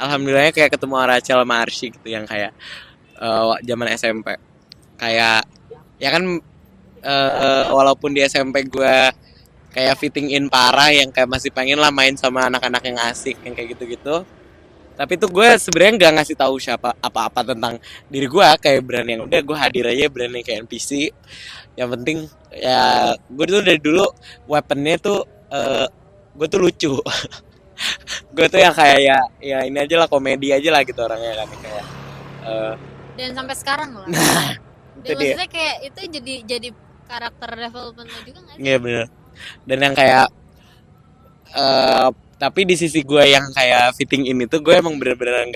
alhamdulillahnya kayak ketemu Rachel sama Arsy gitu, yang kayak zaman SMP. Kayak ya kan walaupun di SMP gue kayak fitting in parah yang kayak masih pengen lah main sama anak-anak yang asik yang kayak gitu-gitu. Tapi tuh gue sebenarnya nggak ngasih tahu siapa apa-apa tentang diri gue, kayak brand yang udah gue hadir aja, brand yang kayak NPC. Yang penting ya gue tuh dari dulu weaponnya tuh gue tuh lucu. Gue tuh yang kayak ya ini aja lah, komedi aja lah gitu orangnya kan kayak Dan sampai sekarang loh. nah itu Dan dia. maksudnya kayak itu jadi karakter development lo juga nggak sih? Iya bener. Dan yang kayak tapi di sisi gue yang kayak fitting in itu gue emang bener-bener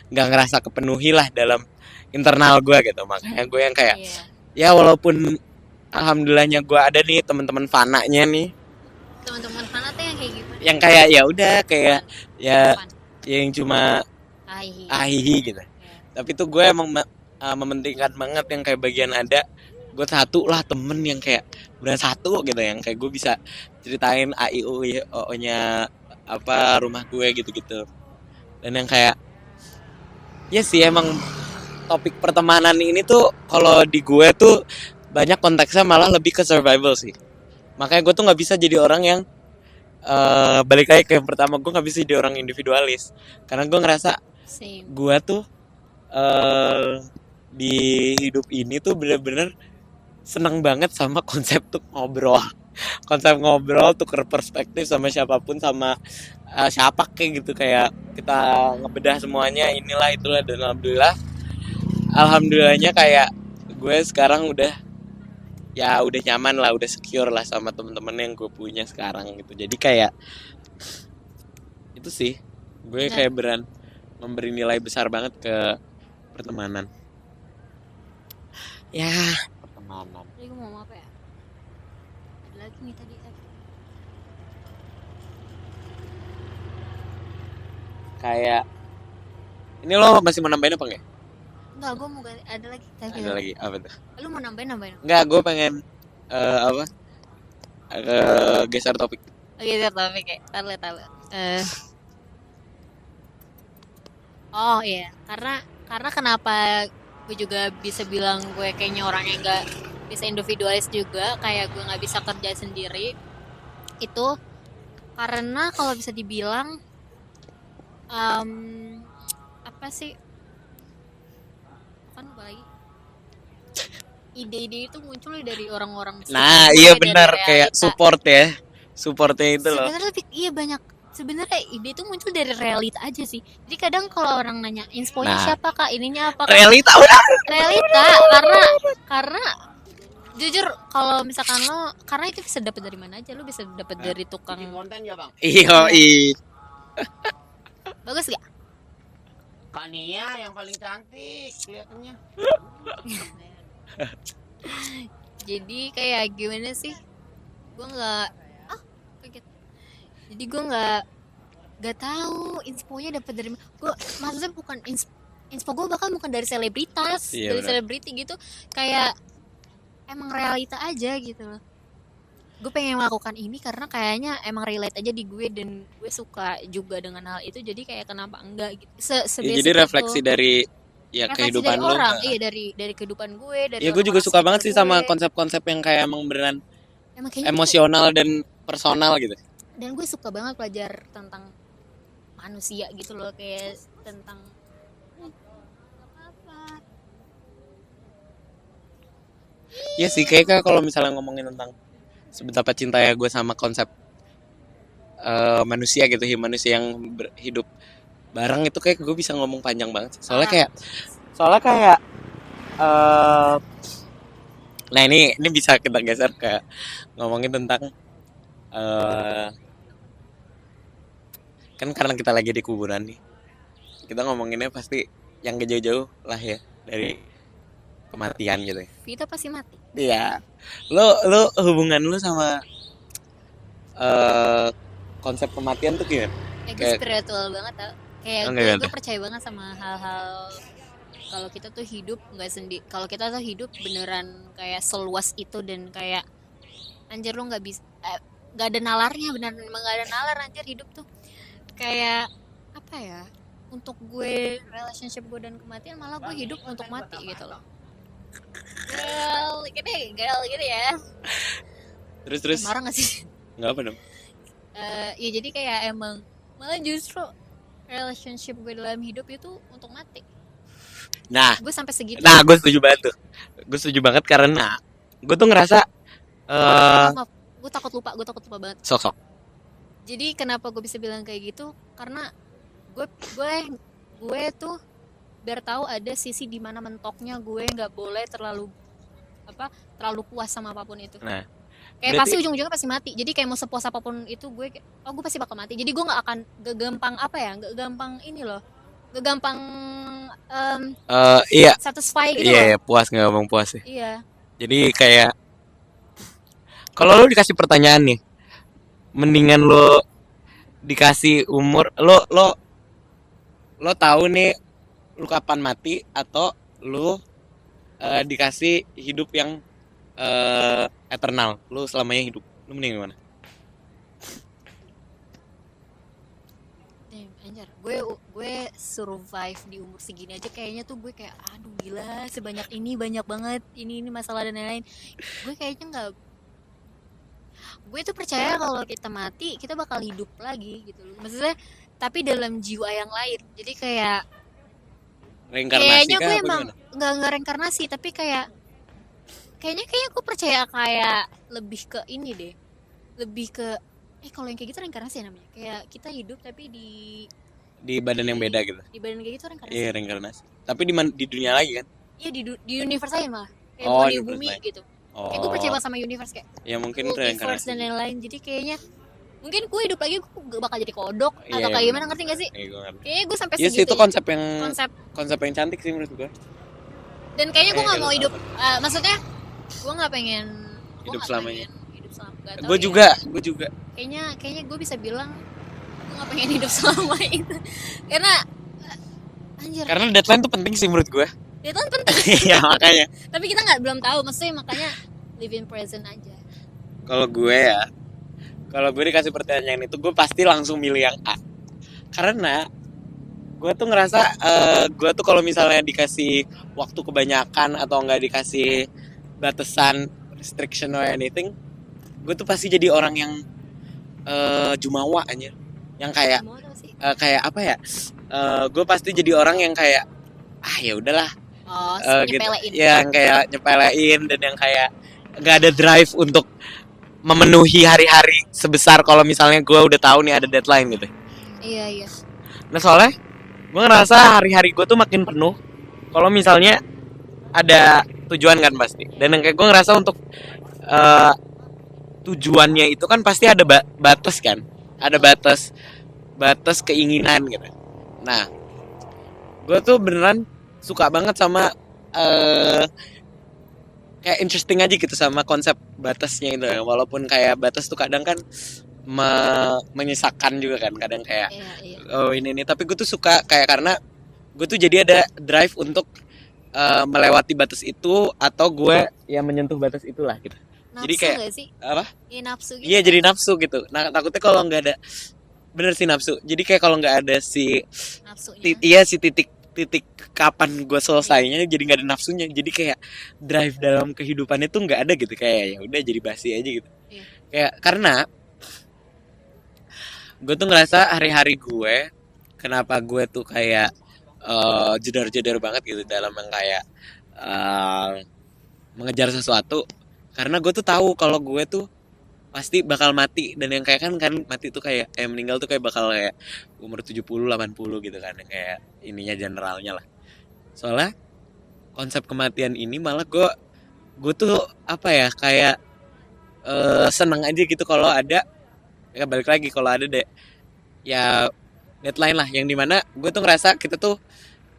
nggak ngerasa kepenuhi lah dalam internal gue gitu. Makanya gue yang kayak Iya. ya walaupun alhamdulillahnya gue ada nih teman-teman fananya nih Teman-teman Fana tuh yang kayak gitu. yang kayak ya udah kayak ya Fan. yang cuma Ahi. ahihi gitu. Ya. Tapi tuh gue emang mementingkan banget yang kayak bagian ada gue satu lah temen yang kayak benar satu gitu, yang kayak gue bisa ceritain a i u i o nya apa rumah gue gitu-gitu. Dan yang kayak ya sih emang topik pertemanan ini tuh kalau di gue tuh banyak konteksnya malah lebih ke survival sih. Makanya gue tuh nggak bisa jadi orang yang balik lagi ke yang pertama, gue nggak bisa jadi orang individualis karena gue ngerasa Same. gue tuh di hidup ini tuh bener-bener seneng banget sama konsep tuh ngobrol tuker perspektif sama siapapun, sama siapa kayak gitu, kayak kita ngebedah semuanya inilah itulah. Dan alhamdulillahnya kayak gue sekarang udah nyaman lah, udah secure lah sama temen-temen yang gue punya sekarang gitu. Jadi kayak itu sih gue kayak beran memberi nilai besar banget ke pertemanan. Ya, pertemanan. Tadi gue mau ngomong apa ya? Ada lagi nih tadi. Kayak ini lo masih mau nambahin apa enggak? Enggak, gue mau ganti. Ada lagi. Ada lagi apa tuh? Lu mau nambahin? Enggak, gue pengen apa? Geser topik. Oke, geser topik ya. Tahu. Oh iya, karena kenapa gue juga bisa bilang gue kayaknya orang yang nggak bisa individualis juga, kayak gue nggak bisa kerja sendiri itu karena kalau bisa dibilang apa sih, kan apa lagi, ide-ide itu muncul dari orang-orang Nah, sekitar iya gue, benar, dari kayak realita. supportnya itu loh. Sebenarnya lebih banyak. Sebenarnya ide itu muncul dari realita aja sih. Jadi kadang kalau orang nanya insponya siapa kak, ininya apa kak? Realita udah. Realita karena jujur kalau misalkan lo, karena itu bisa dapat dari mana aja, lo bisa dapat dari tukang konten ya bang. Iya. bagus gak? Kak Nia yang paling cantik kelihatannya. Jadi kayak gimana sih? Gue nggak kaget. Jadi gue nggak tahu insponya dapat dari mana. Gue maksudnya bukan inspo gue bahkan bukan dari selebritas, Iya, dari selebriti gitu. Kayak emang realita aja gitu loh. Gue pengen melakukan ini karena kayaknya emang relate aja di gue dan gue suka juga dengan hal itu. Jadi kayak kenapa enggak gitu. Ya, jadi refleksi dari kehidupan dari lo. orang. Iya, dari kehidupan gue, dari ya gue juga suka banget sih sama gue. konsep-konsep yang kayak emang beneran Emang kayaknya emosional dan personal gitu. dan gue suka banget belajar tentang manusia gitu loh, kayak tentang apa. Ya sih, kayak kalau misalnya ngomongin tentang seberapa cinta ya gue sama konsep manusia gitu, manusia yang hidup bareng itu, kayak gue bisa ngomong panjang banget. Soalnya kayak nah ini bisa kita geser ke ngomongin tentang kan karena kita lagi di kuburan nih, kita ngomonginnya pasti yang jauh-jauh lah ya dari kematian gitu. Kita pasti mati. Iya. Lo hubungan lo sama konsep kematian tuh gimana? Gue spiritual banget tau. Kayak gue percaya banget sama hal-hal kalau kita tuh hidup nggak sendiri. Kalau kita tuh hidup beneran kayak seluas itu, dan kayak anjir lo nggak bisa, nggak ada nalarnya, beneran emang nggak ada nalar anjir hidup tuh. Kayak apa ya? untuk gue relationship gue dan kematian, malah gue hidup untuk mati gitu loh. Girl gitu ya. Terus Marah gak sih? nggak apa dong. Ya jadi kayak emang malah justru relationship gue dalam hidup itu untuk mati. Nah Gue sampai segitu. gue setuju banget tuh. Gue setuju banget karena gue tuh ngerasa Maaf, gue takut lupa banget. sok. Jadi kenapa gue bisa bilang kayak gitu? Karena gue tuh biar tahu ada sisi di mana mentoknya gue nggak boleh terlalu puas sama apapun itu. Nah, Kayak berarti- pasti ujung-ujungnya pasti mati. Jadi kayak mau sepuas apapun itu gue gue pasti bakal mati. Jadi gue nggak gampang iya satisfy gitu iya loh. ya, puas nggak ngomong puas sih. Iya. Jadi kayak kalau lo dikasih pertanyaan nih, mendingan lo dikasih umur lo tahu nih lu kapan mati atau lu dikasih hidup yang eternal, lu selamanya hidup, lu mending gimana? Anjir, gue survive di umur segini aja kayaknya tuh gue kayak aduh gila, sebanyak ini banyak banget ini masalah dan lain-lain. Gue kayaknya nggak, gue tuh percaya kalau kita mati kita bakal hidup lagi gitu loh. Maksudnya tapi dalam jiwa yang lain. Jadi kayak Reinkarnasi kayaknya kah gue apa emang gimana? nggak reinkarnasi, tapi kayaknya gue percaya kayak lebih ke ini deh, lebih ke kalau yang kayak gitu reinkarnasi ya namanya, kayak kita hidup tapi Di badan yang beda gitu. di badan kayak gitu reinkarnasi. Iya, reinkarnasi. Tapi di dunia lagi kan? Iya di universe aja malah, kayak Oh, bukan di universe bumi lain. gitu. Oh. Kayak gue percaya banget sama universe, kayak Ya mungkin itu multiverse reinkarnasi. dan lain-lain. Jadi kayaknya mungkin gue hidup lagi gue bakal jadi kodok Iya, atau iya, kayak gimana, bener. ngerti gak sih? Iya, gue ngerti. Kayaknya gue sampai Iya sih, segitu itu ya. konsep yang cantik sih menurut gue. Dan kayaknya gue nggak Kayak mau lu hidup, tahu. maksudnya gue nggak pengen Hidup selamanya. hidup selama, gak tahu Gue ya. juga. Kayaknya gue bisa bilang gue nggak pengen hidup selama itu karena anjir, Karena deadline tuh penting sih menurut gue. dia kan penting. Iya, makanya. Tapi kita belum tahu, maksudnya makanya live in present aja. Kalau gue dikasih pertanyaan itu, gue pasti langsung milih yang A. Karena gue tuh ngerasa gue tuh kalau misalnya dikasih waktu kebanyakan atau nggak dikasih batasan, restriction or anything, gue tuh pasti jadi orang yang jumawa aja, yang kayak Mau tau sih. kayak apa ya, gue pasti jadi orang yang kayak ya udahlah, gitu, Nyepelein. yang kayak nyepelein dan yang kayak nggak ada drive untuk memenuhi hari-hari sebesar kalau misalnya gue udah tahu nih ada deadline gitu. Iya. Nah soalnya gue ngerasa hari-hari gue tuh makin penuh kalau misalnya ada tujuan kan pasti. Dan yang kayak gue ngerasa untuk tujuannya itu kan pasti ada batas kan, ada batas keinginan gitu. Nah gue tuh beneran suka banget sama kayak interesting aja gitu sama konsep batasnya itu. Walaupun kayak batas tuh kadang kan menyesakan juga kan, kadang kayak Iya. oh ini tapi gue tuh suka kayak karena gue tuh jadi ada drive untuk melewati batas itu atau gue yang menyentuh batas itulah gitu. Nafsu Jadi kayak gak sih? apa? Iya nafsu gitu. Iya jadi nafsu gitu. Nah takutnya kalau nggak ada, bener sih nafsu. Jadi kayak kalau nggak ada si nafsunya. si titik kapan gue selesainya, jadi nggak ada nafsunya. Jadi kayak drive dalam kehidupannya tuh nggak ada gitu, kayak ya udah jadi basi aja gitu. Iya. Kayak karena gue tuh ngerasa hari-hari gue, kenapa gue tuh kayak jedar-jedar banget gitu dalam yang kayak mengejar sesuatu, karena gue tuh tahu kalau gue tuh pasti bakal mati. Dan yang kayak kan mati tuh kayak meninggal tuh kayak bakal kayak umur 70 80 gitu kan, yang kayak ininya generalnya lah. Soalnya konsep kematian ini malah gue tuh apa ya, kayak seneng aja gitu kalau ada, ya balik lagi kalau ada deh ya deadline lah, yang dimana gue tuh ngerasa kita tuh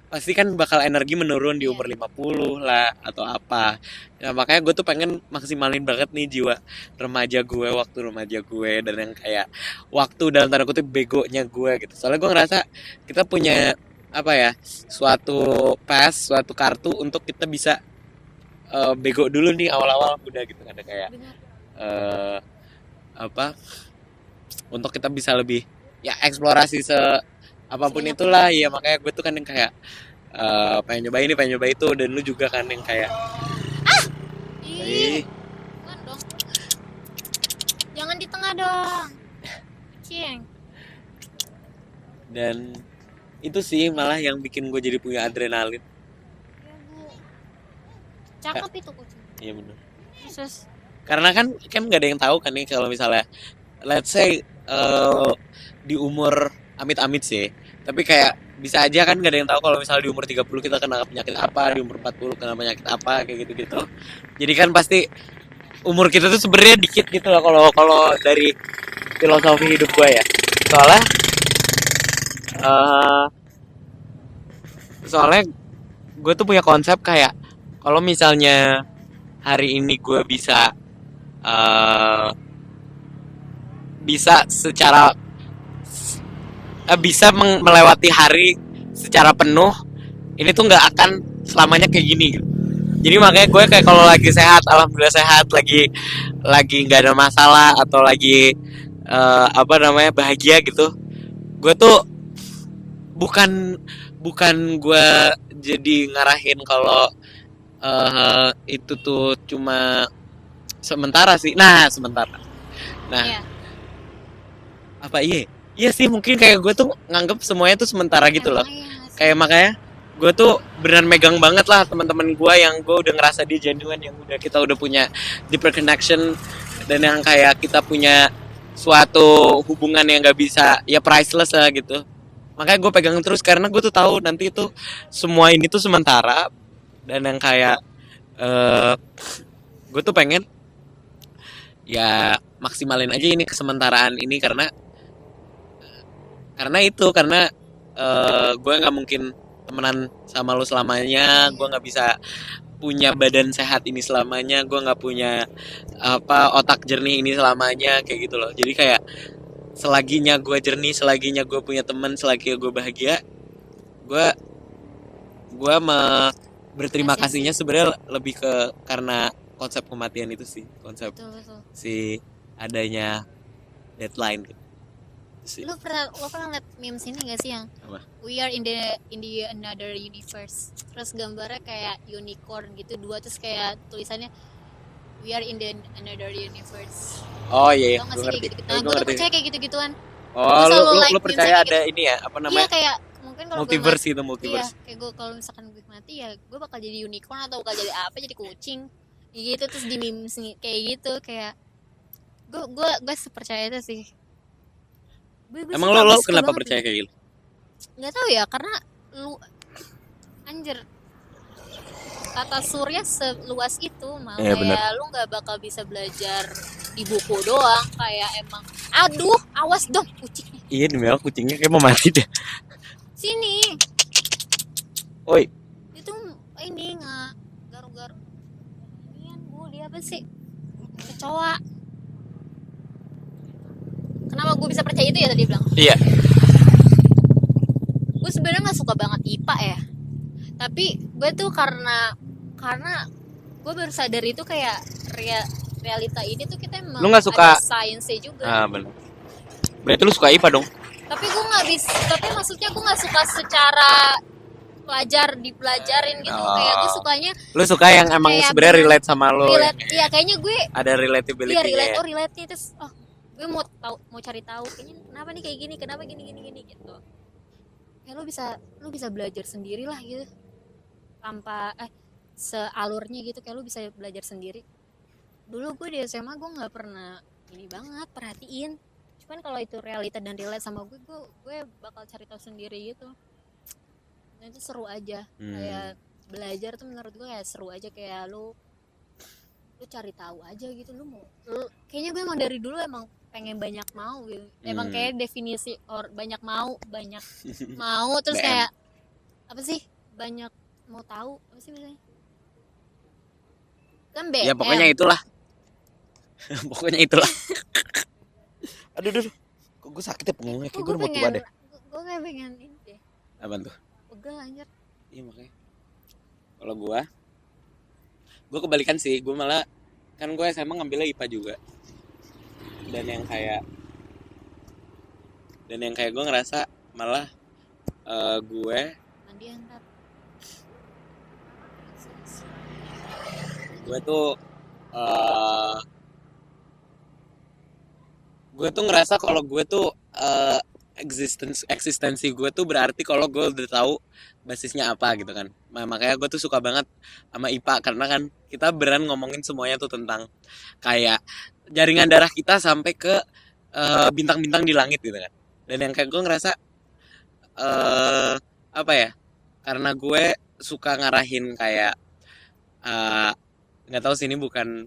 pasti kan bakal energi menurun di umur 50 lah atau apa ya. Makanya gue tuh pengen maksimalin banget nih jiwa remaja gue, waktu remaja gue, dan yang kayak waktu dalam tanda kutip begonya gue gitu. Soalnya gue ngerasa kita punya apa ya, suatu pass, suatu kartu untuk kita bisa bego dulu nih awal-awal udah gitu. Ada kayak apa, untuk kita bisa lebih ya eksplorasi apapun Sebanyak itulah ya, makanya gue tuh kan yang kayak pengen nyoba ini pengen nyoba itu, dan lu juga kan yang kayak ih, jangan dong. Jangan di tengah dong. Cing. dan itu sih malah yang bikin gue jadi punya adrenalin. Ya, Bu. Cakep itu kucing. Iya bener, Terus karena kan nggak ada yang tahu kan nih kalau misalnya let's say di umur amit-amit sih, tapi kayak bisa aja kan nggak ada yang tahu kalau misalnya di umur 30 kita kena penyakit apa, di umur 40 kena penyakit apa, kayak gitu-gitu. Jadi kan pasti umur kita tuh sebenarnya dikit gitu lah kalau kalau dari filosofi hidup gue ya. Soalnya eh soalnya gue tuh punya konsep kayak kalau misalnya hari ini gue eh bisa secara bisa melewati hari secara penuh, ini tuh nggak akan selamanya kayak gini gitu. Jadi makanya gue kayak kalau lagi sehat, alhamdulillah sehat, lagi nggak ada masalah atau lagi apa namanya bahagia gitu, gue tuh bukan bukan gue jadi ngarahin kalau itu tuh cuma sementara sih. Nah sementara. Nah iya, apa iya sih, mungkin kayak gue tuh nganggep semuanya tuh sementara gitu loh. emang iya nggak sih? Kayak makanya gue tuh beneran megang banget lah teman-teman gue yang gue udah ngerasa dia genuine, yang kita udah punya deeper connection, dan yang kayak kita punya suatu hubungan yang gak bisa ya priceless lah gitu. Makanya gue pegang terus karena gue tuh tahu nanti itu semua ini tuh sementara, dan yang kayak gue tuh pengen ya maksimalin aja ini kesementaraan ini, karena gue nggak mungkin temenan sama lu selamanya, gue nggak bisa punya badan sehat ini selamanya, gue nggak punya otak jernih ini selamanya, kayak gitu loh. Jadi kayak selaginya gue jernih, selaginya gue punya teman, selagi gue bahagia, gue berterima kasihnya sebenarnya lebih ke karena konsep kematian itu sih, konsep Betul. si adanya deadline gitu sih. Lo pernah liat memes ini gak sih yang Apa? we are in the another universe, terus gambarnya kayak unicorn gitu dua, terus kayak tulisannya we are in the another universe. Oh iya, Tau gak gue sih kayak ngerti. gitu? Nah Gue gue tuh ngerti. percaya kayak gitu-gituan. Oh, Gua selalu lu like percaya memes-nya ada kayak ini ya, apa Iya namanya? kayak mungkin kalau gue Multiverse itu, iya multiverse. kayak gue kalau misalkan gue mati ya gue bakal jadi unicorn atau bakal jadi apa, jadi kucing gitu, terus di memes kayak gitu, kayak gue sepercaya itu sih. Gue Emang suka, lo gue suka kenapa banget percaya gitu. kayak gitu? Nggak tahu ya, karena lu anjir, tata surya seluas itu mah, Iya, kayak benar. lu nggak bakal bisa belajar di buku doang, kayak emang aduh awas dong kucingnya Iya, demi Allah kucingnya kayak mau mati deh. sini, Oi, itu ini nggak garu-garu inian bu, dia apa sih, kecoa. Kenapa gue bisa percaya itu ya tadi bilang, iya. gue sebenarnya nggak suka banget IPA ya, tapi gue tuh karena gue baru sadar itu kayak realita ini tuh kita emang Lu nggak suka- ada sainsnya juga. Ah, benar. Berarti lu suka IPA dong? Tapi gue nggak bisa, tapi maksudnya gue nggak suka secara dipelajarin gitu. Oh. Kayak gue sukanya Lu suka yang emang Kayak sebenarnya bener- relate sama lo? relate, iya kayaknya gue Ada relatability-nya. relate, Ya? relate nih, terus gue mau cari tahu kayaknya kenapa nih kayak gini, kenapa gini gitu. Kayak lu bisa belajar sendiri lah gitu, tanpa sealurnya gitu, kayak lu bisa belajar sendiri. Dulu gue di SMA gue nggak pernah ini banget perhatiin, cuman kalau itu realita dan relate sama gue bakal cari tahu sendiri gitu. Dan itu seru aja, kayak belajar tuh menurut gue kayak seru aja, kayak lu cari tahu aja gitu. Kayaknya gue emang dari dulu emang pengen banyak mau gitu, emang kayak definisi banyak mau terus BM. kayak apa sih, banyak mau tahu apa sih misalnya kan BM. Ya pokoknya itulah. Pokoknya itulah. Aduh, kok gue sakit ya punggungnya, kayak gue udah mau tua deh. Gue kayak pengen ini deh, Apaan tuh? pegel anjir. Iya makanya. Kalau gue kebalikan sih. Gue malah kan gue SMA ngambilnya IPA juga. Dan yang kayak gue ngerasa malah gue Mandi antar. gue tuh eh, gue tuh ngerasa kalau gue tuh eksistensi gue tuh berarti kalau gue udah tahu basisnya apa gitu kan. Makanya gue tuh suka banget sama IPA karena kan kita beran ngomongin semuanya tuh tentang kayak jaringan darah kita sampai ke bintang-bintang di langit gitu kan. Dan yang kayak gue ngerasa eh apa ya? Karena gue suka ngarahin kayak eh, nggak tahu sih ini bukan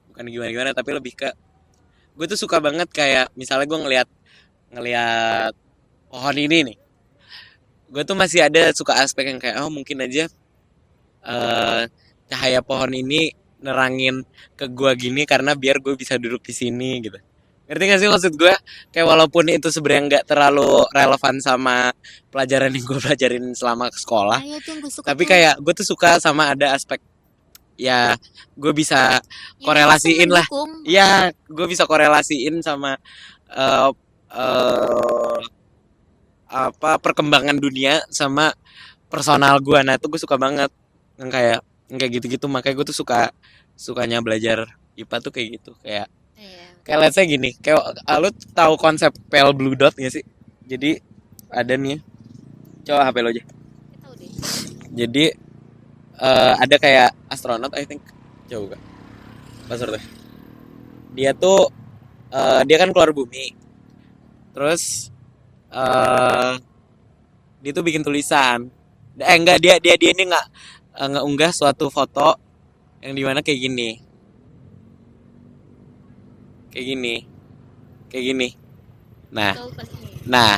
bukan gimana-gimana tapi lebih ke gue tuh suka banget kayak misalnya gue ngelihat ngelihat pohon ini nih, gue tuh masih ada suka aspek yang kayak oh mungkin aja eh cahaya pohon ini nerangin ke gue gini karena biar gue bisa duduk di sini gitu. Ngerti gak sih maksud gue? Kayak walaupun itu sebenarnya nggak terlalu relevan sama pelajaran yang gue pelajarin selama sekolah, Nah, ya tuh yang gue suka tapi tuh. kayak gue tuh suka sama ada aspek ya gue bisa korelasiin lah. Mendukung. Iya, gue bisa korelasiin sama eh eh, apa perkembangan dunia sama personal gue. Nah, itu gue suka banget yang kayak gitu-gitu. Makanya gue tuh sukanya belajar IPA tuh kayak gitu. Iya. Kayak let's say gini, kayak lu tahu konsep pale blue dot gak sih? Jadi ada nih, coba HP lo aja. Tahu deh. Jadi ada kayak astronot I think. Coba buka. Password. Dia tuh dia kan keluar bumi. Terus dia tuh bikin tulisan. Enggak, dia ini nggak ngeunggah suatu foto yang dimana kayak gini. Kayak gini. Kayak gini. Nah, Tahu pasti nih. nah,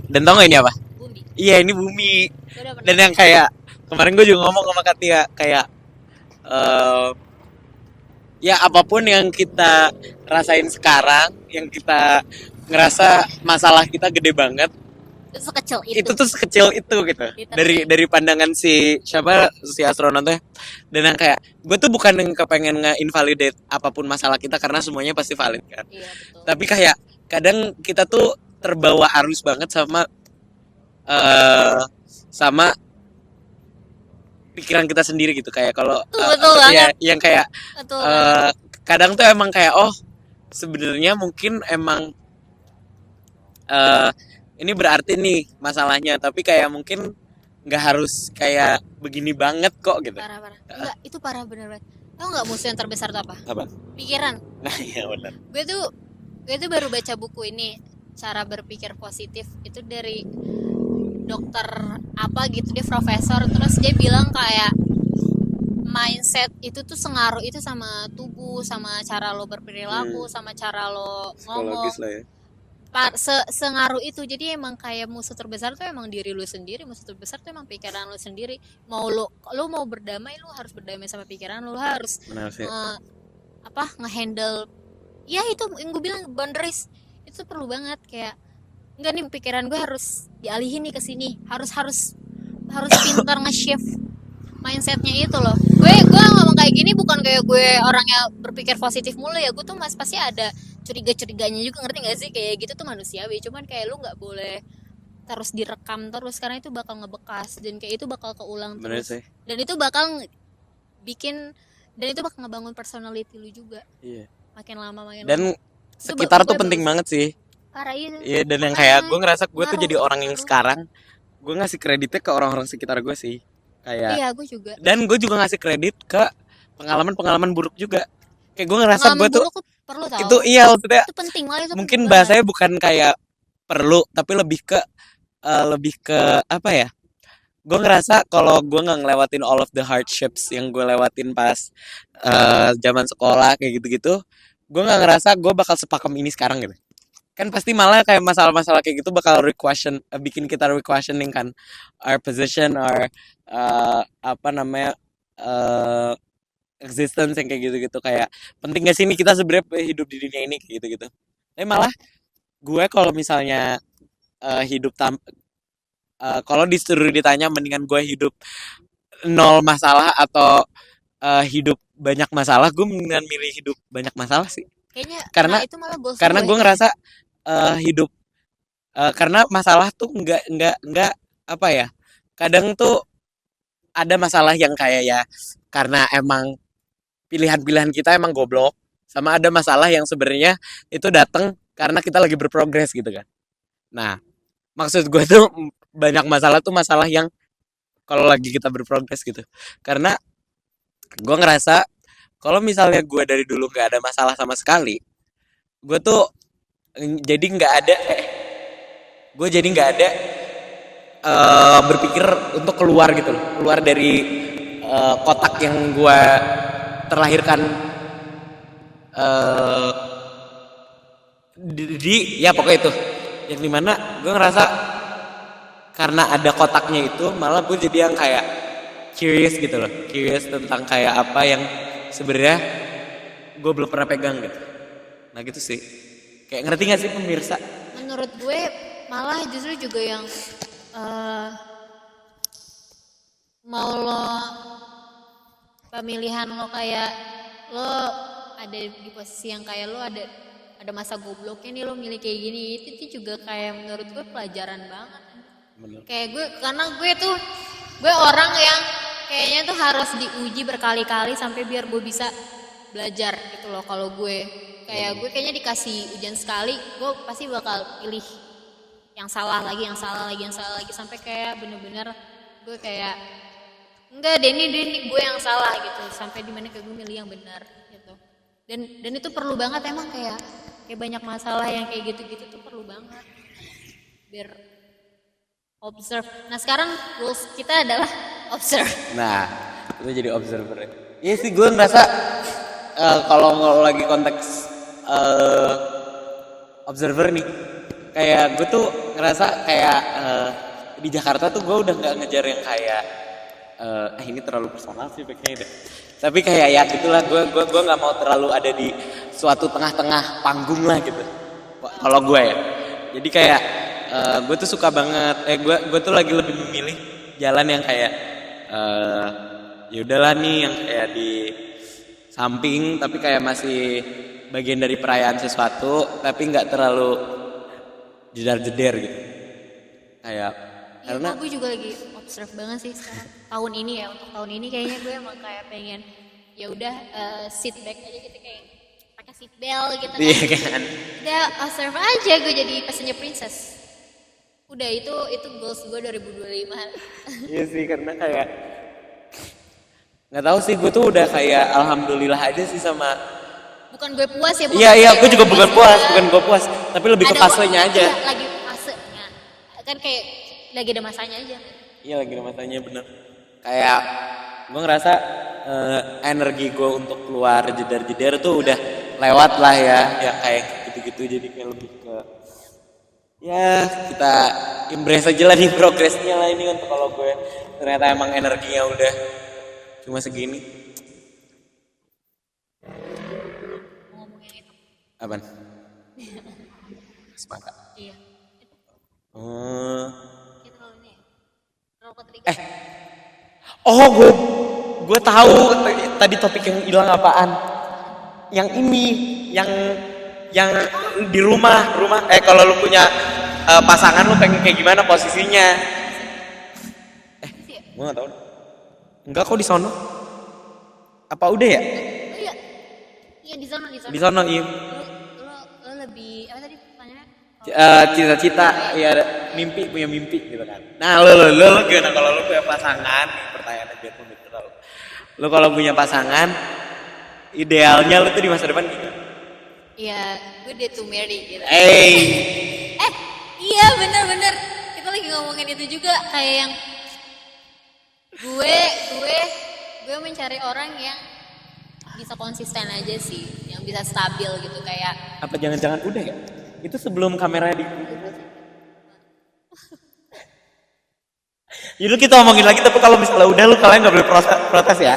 dan tau gak ini apa? Bumi. Iya, ini bumi. Gue udah pernah. Dan yang kayak kemarin gue juga ngomong sama Katia kayak ya apapun yang kita rasain sekarang, yang kita ngerasa masalah kita gede banget, Itu sekecil itu. itu tuh sekecil itu gitu. Dari pandangan si siapa si astronotnya. Dan yang kayak gue tuh bukan yang kepengen nge-invalidate apapun masalah kita karena semuanya pasti valid kan. Iya betul. Tapi kayak kadang kita tuh terbawa arus banget sama sama pikiran kita sendiri gitu kayak kalau Betul ya banget. yang kayak Betul. kadang tuh emang kayak oh sebenarnya mungkin emang ini berarti nih masalahnya tapi kayak mungkin nggak harus kayak begini banget kok gitu. Parah. Enggak, itu parah bener banget. Tau nggak musuh yang terbesar tuh apa? Apa? Pikiran. Nah iya benar. Gue tuh baru baca buku ini, cara berpikir positif. Itu dari dokter apa gitu, dia profesor. Terus dia bilang kayak mindset itu tuh sengaruh itu sama tubuh, sama cara lo berperilaku, sama cara lo ngomong. Psikologis lah ya. Sengaruh itu. Jadi emang kayak musuh terbesar tuh emang diri lu sendiri, musuh terbesar tuh emang pikiran lu sendiri. Mau lo mau berdamai, lu harus berdamai sama pikiran lu harus Benar sih. ngehandle ya itu yang gue bilang boundaries itu perlu banget. Kayak enggak nih, pikiran gue harus dialihin nih ke sini, harus pintar nge-shift mindsetnya itu loh. Gue ngomong kayak gini bukan kayak gue orangnya berpikir positif mulu ya. Gue tuh pasti ada curiga-curiganya juga, ngerti gak sih? Kayak gitu tuh manusiawi. Cuman kayak lu nggak boleh terus direkam terus karena itu bakal ngebekas dan kayak itu bakal keulang Bener terus. sih. Dan itu bakal ngebangun personality lu juga. Iya. Makin lama Dan lama. sekitar Itu tuh penting banget sih. Parah itu. Iya dan yang kayak gue ngerasa gue tuh Ngaruh, jadi orang yang ngaruh. sekarang gue ngasih kreditnya ke orang-orang sekitar gue sih. Kayak Iya, gue juga. dan gue juga ngasih kredit ke pengalaman-pengalaman buruk juga. Kayak gue ngerasa gue tuh buruk perlu tahu. itu iya maksudnya Itu penting malah itu. mungkin penting bahasanya bukan kayak perlu tapi lebih ke apa ya? Gue ngerasa kalau gue nggak ngelewatin all of the hardships yang gue lewatin pas zaman sekolah kayak gitu-gitu, gue nggak ngerasa gue bakal sepakem ini sekarang gitu. Kan pasti malah kayak masalah-masalah kayak gitu bakal bikin kita questioning kan our position or apa namanya existence yang kayak gitu-gitu kayak penting gak sih ini kita sebenarnya hidup di dunia ini kayak gitu-gitu. Tapi malah gue kalau misalnya kalau disuruh ditanya mendingan gue hidup nol masalah atau hidup banyak masalah, gue mendingan milih hidup banyak masalah sih. Kayaknya Karena itu malah goals karena gue. gue ngerasa hidup karena masalah tuh nggak apa ya? Kadang tuh ada masalah yang kayak ya karena emang pilihan-pilihan kita emang goblok, sama ada masalah yang sebenarnya itu datang karena kita lagi berprogres gitu kan. Nah, maksud gue tuh banyak masalah tuh masalah yang kalau lagi kita berprogres gitu. Karena gue ngerasa kalau misalnya gue dari dulu nggak ada masalah sama sekali, gue tuh jadi nggak ada, gue jadi nggak ada berpikir untuk keluar gitu loh, keluar dari kotak yang gue terlahirkan eh ya pokoknya itu yang dimana gue ngerasa karena ada kotaknya itu malah gue jadi yang kayak curious gitu loh, curious tentang kayak apa yang sebenarnya gue belum pernah pegang gitu. Nah gitu sih, kayak ngerti gak sih pemirsa? Menurut gue malah justru juga yang mau lo pemilihan lo kayak lo ada di posisi yang kayak lo ada masa gobloknya nih, lo milih kayak gini, itu juga kayak menurut gue pelajaran banget. Bener. Kayak gue, karena gue orang yang kayaknya tuh harus diuji berkali-kali sampai biar gue bisa belajar gitu loh. Kalau gue kayak gue kayaknya dikasih ujian sekali, gue pasti bakal pilih yang salah lagi, yang salah lagi, yang salah lagi, sampai kayak bener-bener gue kayak enggak deh, ini gue yang salah gitu, sampai dimana kayak gue milih yang benar gitu. Dan itu perlu banget emang, kayak banyak masalah yang kayak gitu-gitu tuh perlu banget biar observe. Nah sekarang goals kita adalah observe. Nah itu jadi observer ya. Iya sih gue ngerasa kalau lagi konteks observer nih, kayak gue tuh ngerasa kayak di Jakarta tuh gue udah nggak ngejar yang kayak ini terlalu personal sih kayaknya deh. Tapi kayak ya gitulah, gue nggak mau terlalu ada di suatu tengah-tengah panggung lah gitu. Kalau gue ya, jadi kayak gue tuh suka banget. Gue tuh lagi lebih memilih jalan yang kayak ya udahlah nih yang kayak di samping tapi kayak masih bagian dari perayaan sesuatu tapi nggak terlalu jedar-jeder gitu. Kayak Iya, karena gue juga lagi observe banget sih sekarang tahun ini ya. Untuk tahun ini kayaknya gue emang kayak pengen ya udah sit back aja gitu, kayak pakai seat belt gitu kan. iya kan. Udah observe aja gue jadi passenger princess. Udah itu goals gue 2025. Iya sih karena kayak nggak tahu sih, gue tuh udah kayak alhamdulillah aja sih sama. Bukan gue puas ya. Iya gue juga bukan puas, juga. bukan gue puas, tapi lebih ke fasenya aja. Iya, lagi fasenya. Kan kayak lagi ada masanya aja. Iya lagi ada masanya bener. Kayak gue ngerasa energi gue untuk keluar jedar-jedar tuh udah lewat lah ya kayak gitu-gitu, jadi kayak lebih ke ya kita embrace aja lah nih progresnya lah ini untuk kalau gue ternyata emang energinya udah cuma segini. Ngomong yang itu. Apaan? Sepakat. Iya. Oh. Kita terlalu ini. Terlalu ketrigger. Oh, gue tahu tadi topik yang hilang apaan. Yang ini, yang di rumah. Kalau lu punya pasangan lu pengen kayak gimana posisinya? Gue nggak tahu. Enggak kok di sono. Apa udah ya? Oh iya. Iya di sana. Di sono iya. Lo lebih apa tadi pertanyaannya? Cita-cita ya mimpi, punya mimpi gitu kan. Nah lo gimana kalau lo punya pasangan? Pertanyaan aja tuh terlalu. Lo kalau punya pasangan idealnya lo tuh di masa depan gimana? Iya, gue date to marry gitu. Iya bener. Kita lagi ngomongin itu juga, kayak yang gue mencari orang yang bisa konsisten aja sih, yang bisa stabil gitu, kayak Apa jangan-jangan udah ya? Itu sebelum kameranya di. Yaudah kita ngomongin lagi, tapi kalau misalnya udah lu kalian nggak boleh protes ya.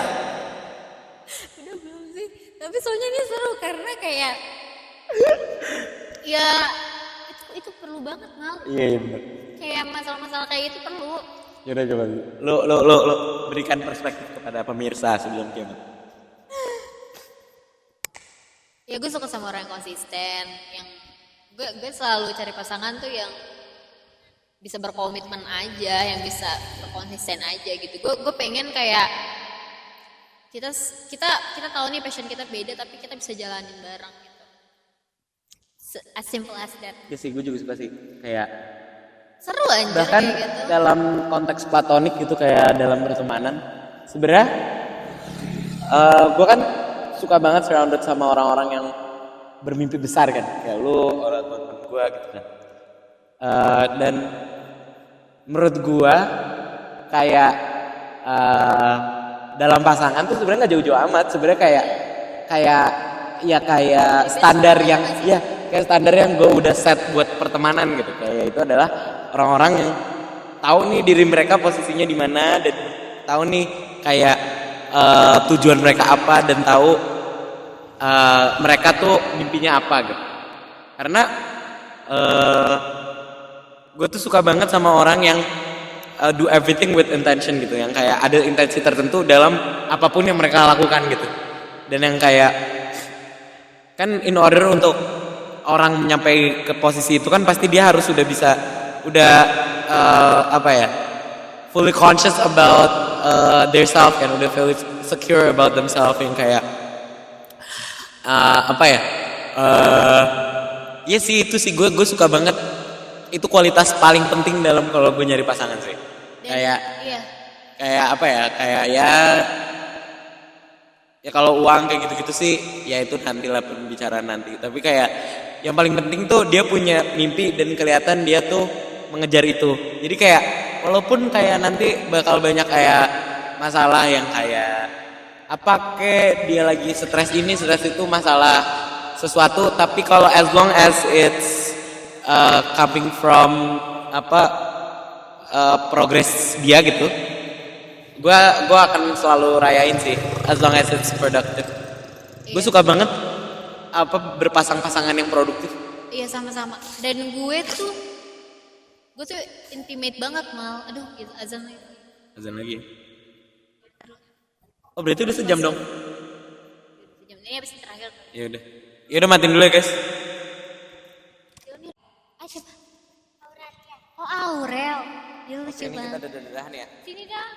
udah belum sih, tapi soalnya ini seru karena kayak ya itu perlu banget Mal. Iya benar. Kayak masalah-masalah kayak itu perlu. Yaudah coba lo berikan perspektif kepada pemirsa sebelum kiamat. Ya gue suka sama orang yang konsisten, yang gue selalu cari pasangan tuh yang bisa berkomitmen aja, yang bisa berkonsisten aja gitu. Gue pengen kayak kita kita kita tahu nih passion kita beda, tapi kita bisa jalanin bareng gitu. As simple as that. Ya sih, gue juga suka sih. Kayak Seru anjir bahkan kayak gitu. dalam konteks platonik gitu, kayak dalam pertemanan. Sebenarnya gue kan suka banget surrounded sama orang-orang yang bermimpi besar kan. Kayak lu, orang teman gue gitu kan. Dan menurut gue kayak dalam pasangan tuh sebenarnya nggak jauh-jauh amat. Sebenarnya kayak standar yang kayak standar yang gue udah set buat pertemanan gitu. Kayak itu adalah orang-orang yang tahu nih diri mereka posisinya di mana, dan tahu nih kayak tujuan mereka apa, dan tahu mereka tuh mimpinya apa gitu. Karena gue tuh suka banget sama orang yang do everything with intention gitu, yang kayak ada intensi tertentu dalam apapun yang mereka lakukan gitu. Dan yang kayak kan in order untuk orang nyampe ke posisi itu kan pasti dia harus fully conscious about their self, kan udah fully secure about themselves, yang kayak iya sih, itu sih gue suka banget. Itu kualitas paling penting dalam kalau gue nyari pasangan sih. Iya. Kayak ya kalau uang kayak gitu-gitu sih ya itu nantilah pembicaraan nanti. Tapi kayak yang paling penting tuh dia punya mimpi dan kelihatan dia tuh mengejar itu. Jadi kayak walaupun kayak nanti bakal banyak kayak masalah yang kayak apa kayak dia lagi stres ini stres itu, masalah sesuatu, tapi kalau as long as it's coming from progress dia gitu, gue akan selalu rayain sih, as long as it's productive. Gue suka banget berpasang-pasangan yang produktif. Iya, sama-sama. Dan gue tuh intimate banget mal. Aduh, gitu, azan lagi. Azan lagi. Oh berarti udah sejam dong? Sejam ini habis terakhir. Ya udah matiin dulu ya guys. Siapa? Oh, Aurel. Dia lucu Ini kita banget. dadah-dadahan ya. Sini dong.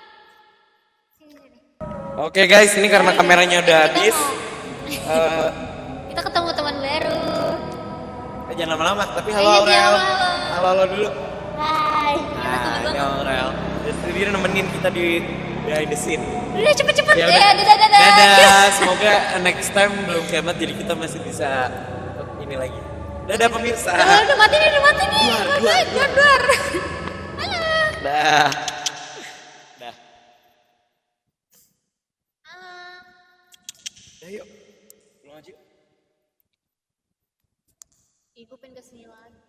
Sini. Oke guys, ini karena kameranya udah habis. Kita ketemu teman baru. Jangan lama-lama, tapi Iya, halo Aurel. halo. Halo dulu. Hai. Nah, ini Aurel. Dia nemenin kita di behind the scene. Udah cepet-cepet Ya deh. udah. Dadah. Dadah, semoga next time belum kiamat jadi kita masih bisa ini lagi. Dadah pemirsa. Udah mati nih. Duar. Halo. Dah. Dah yuk. Pulang aja. Ih, gue pengen kesini lagi.